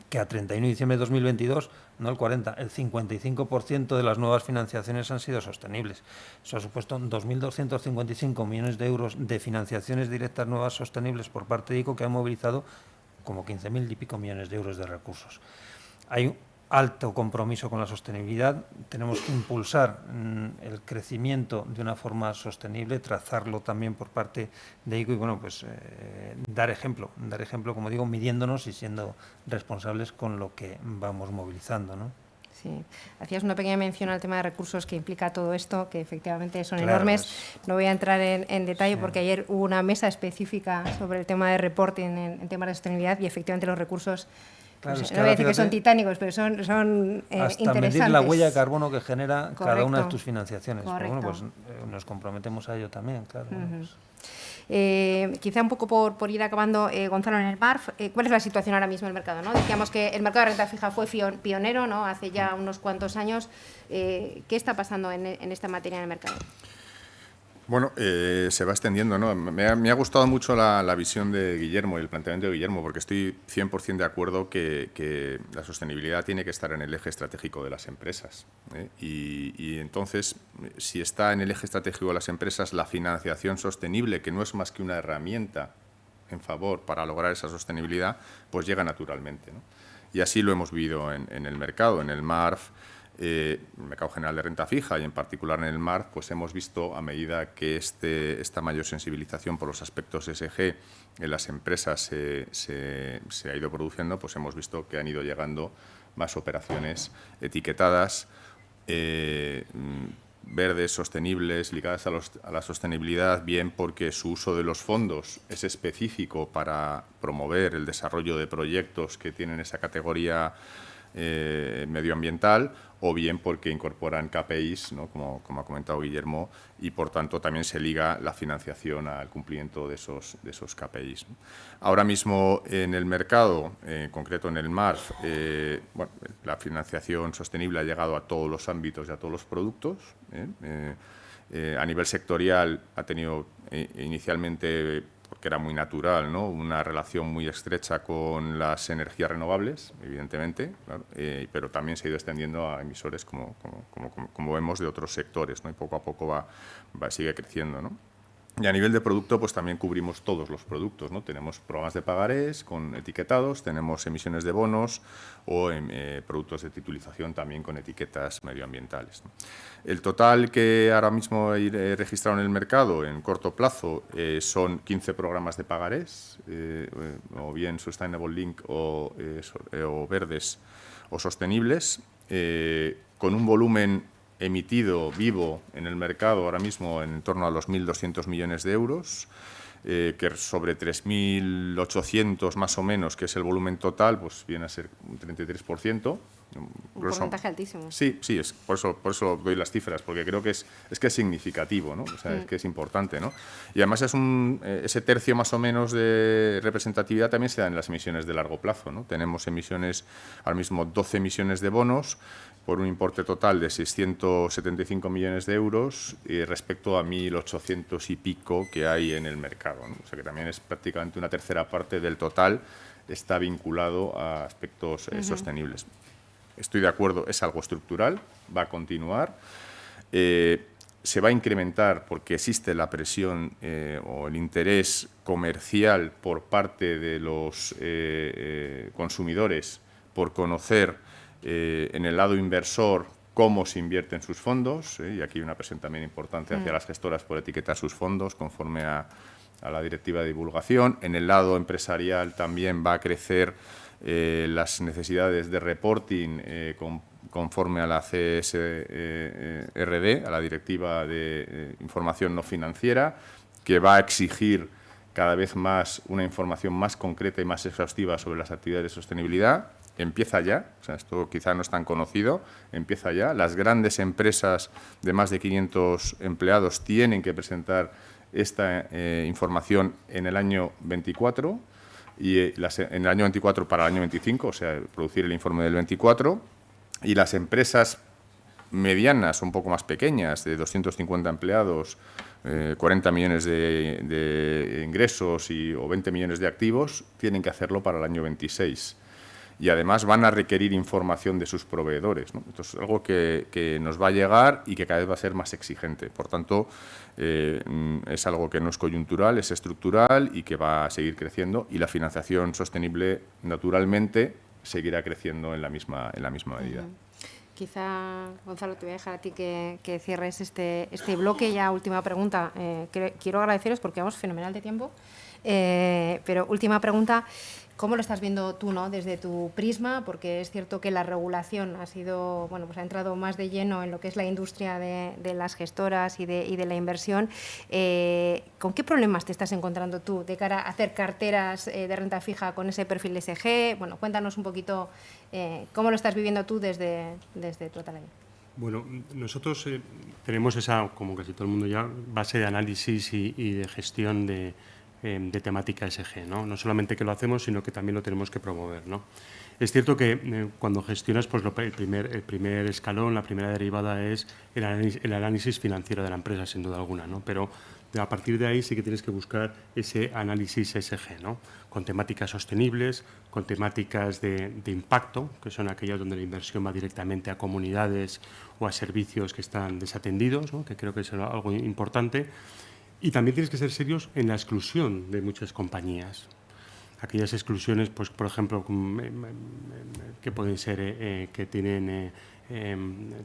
que a 31 de diciembre de 2022, no el 40, el 55% de las nuevas financiaciones han sido sostenibles. Eso ha supuesto 2.255 millones de euros de financiaciones directas nuevas sostenibles por parte de ICO, que ha movilizado como 15.000 y pico millones de euros de recursos. Hay alto compromiso con la sostenibilidad. Tenemos que impulsar el crecimiento de una forma sostenible, trazarlo también por parte de ICO y, bueno, pues dar ejemplo, como digo, midiéndonos y siendo responsables con lo que vamos movilizando, ¿no? Sí, hacías una pequeña mención al tema de recursos que implica todo esto, que efectivamente son Claro, enormes. No voy a entrar en detalle porque ayer hubo una mesa específica sobre el tema de reporting en temas de sostenibilidad y efectivamente los recursos... Claro, no voy a decir que son titánicos, pero son hasta interesantes. medir la huella de carbono que genera cada una de tus financiaciones. Correcto. Pero bueno, pues nos comprometemos a ello también, claro. Quizá un poco por ir acabando, Gonzalo, en el MARF, ¿cuál es la situación ahora mismo en el mercado, ¿no? Decíamos que el mercado de renta fija fue pionero, ¿no? Hace ya unos cuantos años. ¿Qué está pasando en esta materia en el mercado? Bueno, se va extendiendo, ¿no? Me ha gustado mucho la visión de Guillermo y el planteamiento de Guillermo, porque estoy 100% de acuerdo que la sostenibilidad tiene que estar en el eje estratégico de las empresas, ¿eh? Y entonces, si está en el eje estratégico de las empresas, la financiación sostenible, que no es más que una herramienta en favor para lograr esa sostenibilidad, pues llega naturalmente, ¿no? Y así lo hemos vivido en el mercado, en el MARF, el mercado general de renta fija y en particular en el MARF, pues hemos visto a medida que esta mayor sensibilización por los aspectos ESG en las empresas se ha ido produciendo, pues hemos visto que han ido llegando más operaciones etiquetadas, verdes, sostenibles, ligadas a la sostenibilidad, bien porque su uso de los fondos es específico para promover el desarrollo de proyectos que tienen esa categoría medioambiental, o bien porque incorporan KPIs, ¿no? como ha comentado Guillermo, y por tanto también se liga la financiación al cumplimiento de esos KPIs, ¿no? Ahora mismo en el mercado, en concreto en el MARF, bueno, la financiación sostenible ha llegado a todos los ámbitos y a todos los productos. A nivel sectorial ha tenido inicialmente, porque era muy natural, ¿no?, una relación muy estrecha con las energías renovables, evidentemente, claro, pero también se ha ido extendiendo a emisores como vemos de otros sectores, ¿no?, y poco a poco sigue creciendo, ¿no? Y a nivel de producto, pues también cubrimos todos los productos, ¿no? Tenemos programas de pagarés con etiquetados, tenemos emisiones de bonos o productos de titulización también con etiquetas medioambientales, ¿no? El total que ahora mismo he registrado en el mercado en corto plazo son 15 programas de pagarés, o bien Sustainable Link o verdes o sostenibles, con un volumen emitido vivo en el mercado ahora mismo en torno a los 1.200 millones de euros, que sobre 3.800 más o menos, que es el volumen total, pues viene a ser un 33%. Un porcentaje altísimo. Sí, por eso doy las cifras, porque creo que es significativo, ¿no? O sea, es que es importante, ¿no? Y además ese tercio más o menos de representatividad también se da en las emisiones de largo plazo, ¿no? Tenemos emisiones, ahora mismo 12 emisiones de bonos por un importe total de 675 millones de euros respecto a 1.800 y pico que hay en el mercado, ¿no? O sea, que también es prácticamente una tercera parte del total está vinculado a aspectos sostenibles. Estoy de acuerdo, es algo estructural, va a continuar, se va a incrementar porque existe la presión o el interés comercial por parte de los consumidores por conocer en el lado inversor cómo se invierten sus fondos, y aquí hay una presión también importante hacia las gestoras por etiquetar sus fondos conforme a la directiva de divulgación. En el lado empresarial también va a crecer las necesidades de reporting conforme a la CSRD, a la Directiva de Información No Financiera, que va a exigir cada vez más una información más concreta y más exhaustiva sobre las actividades de sostenibilidad. Empieza ya, o sea, esto quizá no es tan conocido, empieza ya. Las grandes empresas de más de 500 empleados tienen que presentar esta información en el año 24 y en el año 24 para el año 25, o sea, producir el informe del 24, y las empresas medianas, un poco más pequeñas, de 250 empleados, 40 millones de ingresos o 20 millones de activos, tienen que hacerlo para el año 26. Y además van a requerir información de sus proveedores, ¿no? Esto es algo que nos va a llegar y que cada vez va a ser más exigente. Por tanto, es algo que no es coyuntural, es estructural y que va a seguir creciendo, y la financiación sostenible, naturalmente, seguirá creciendo en la misma medida. Quizá, Gonzalo, te voy a dejar a ti que cierres este bloque. Ya última pregunta. Quiero agradeceros porque vamos fenomenal de tiempo. Pero última pregunta. ¿Cómo lo estás viendo tú, ¿no?, desde tu prisma? Porque es cierto que la regulación ha sido, bueno, pues ha entrado más de lleno en lo que es la industria de las gestoras y de la inversión. ¿Con qué problemas te estás encontrando tú de cara a hacer carteras de renta fija con ese perfil SG? Bueno, cuéntanos un poquito cómo lo estás viviendo tú desde tu Atalaya. Bueno, nosotros tenemos esa, como casi todo el mundo ya, base de análisis y de gestión de temática SG, ¿no? No solamente que lo hacemos, sino que también lo tenemos que promover, ¿no? Es cierto que cuando gestionas, pues el primer escalón, la primera derivada es el análisis financiero de la empresa, sin duda alguna, ¿no? Pero a partir de ahí sí que tienes que buscar ese análisis SG, ¿no? Con temáticas sostenibles, con temáticas de impacto, que son aquellas donde la inversión va directamente a comunidades o a servicios que están desatendidos, ¿no?, que creo que es algo importante. Y también tienes que ser serios en la exclusión de muchas compañías. Aquellas exclusiones, pues, por ejemplo, que pueden ser que tienen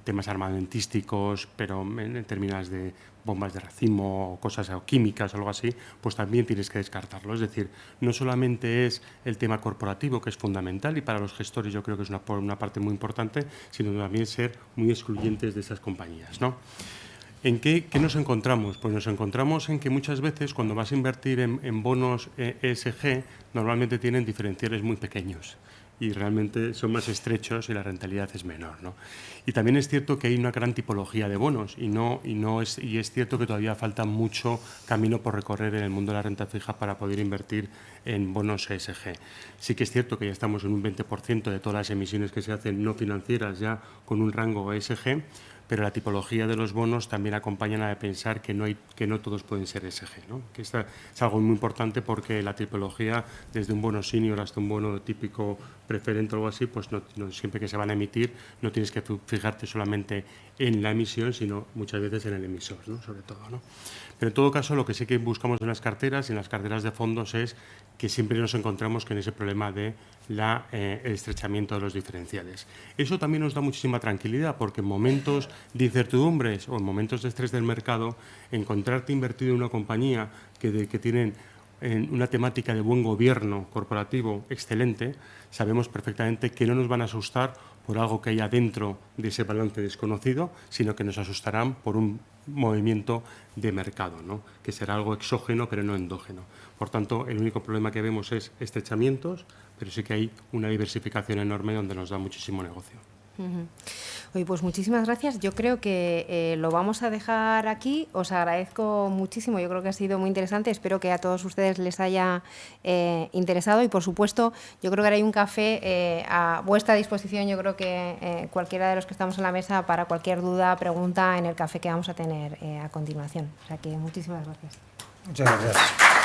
temas armamentísticos, pero en términos de bombas de racimo o cosas o químicas o algo así, pues también tienes que descartarlo. Es decir, no solamente es el tema corporativo, que es fundamental y para los gestores yo creo que es una parte muy importante, sino también ser muy excluyentes de esas compañías, ¿no? ¿En qué nos encontramos? Pues nos encontramos en que muchas veces cuando vas a invertir en bonos ESG normalmente tienen diferenciales muy pequeños. y realmente son más estrechos y la rentabilidad es menor, ¿no? Y también es cierto que hay una gran tipología de bonos y es cierto que todavía falta mucho camino por recorrer en el mundo de la renta fija para poder invertir en bonos ESG. Sí que es cierto que ya estamos en un 20% de todas las emisiones que se hacen no financieras ya con un rango ESG, pero la tipología de los bonos también acompañan a pensar que no todos pueden ser ESG, ¿no? Que esto es algo muy importante porque la tipología, desde un bono senior hasta un bono típico preferente o algo así, pues no siempre que se van a emitir no tienes que fijarte solamente en la emisión, sino muchas veces en el emisor, ¿no? Sobre todo, ¿no? Pero en todo caso, lo que sí que buscamos en las carteras y en las carteras de fondos es que siempre nos encontramos con ese problema de el estrechamiento de los diferenciales. Eso también nos da muchísima tranquilidad porque en momentos de incertidumbres o en momentos de estrés del mercado, encontrarte invertido en una compañía que tienen una temática de buen gobierno corporativo excelente, sabemos perfectamente que no nos van a asustar por algo que haya dentro de ese balance desconocido, sino que nos asustarán por un movimiento de mercado, ¿no? Que será algo exógeno pero no endógeno. Por tanto, el único problema que vemos es estrechamientos, pero sí que hay una diversificación enorme donde nos da muchísimo negocio. Oye, pues muchísimas gracias. Yo creo que lo vamos a dejar aquí. Os agradezco muchísimo. Yo creo que ha sido muy interesante. Espero que a todos ustedes les haya interesado y, por supuesto, yo creo que ahora hay un café a vuestra disposición. Yo creo que cualquiera de los que estamos en la mesa para cualquier duda, pregunta en el café que vamos a tener a continuación. O sea que muchísimas gracias. Muchas gracias.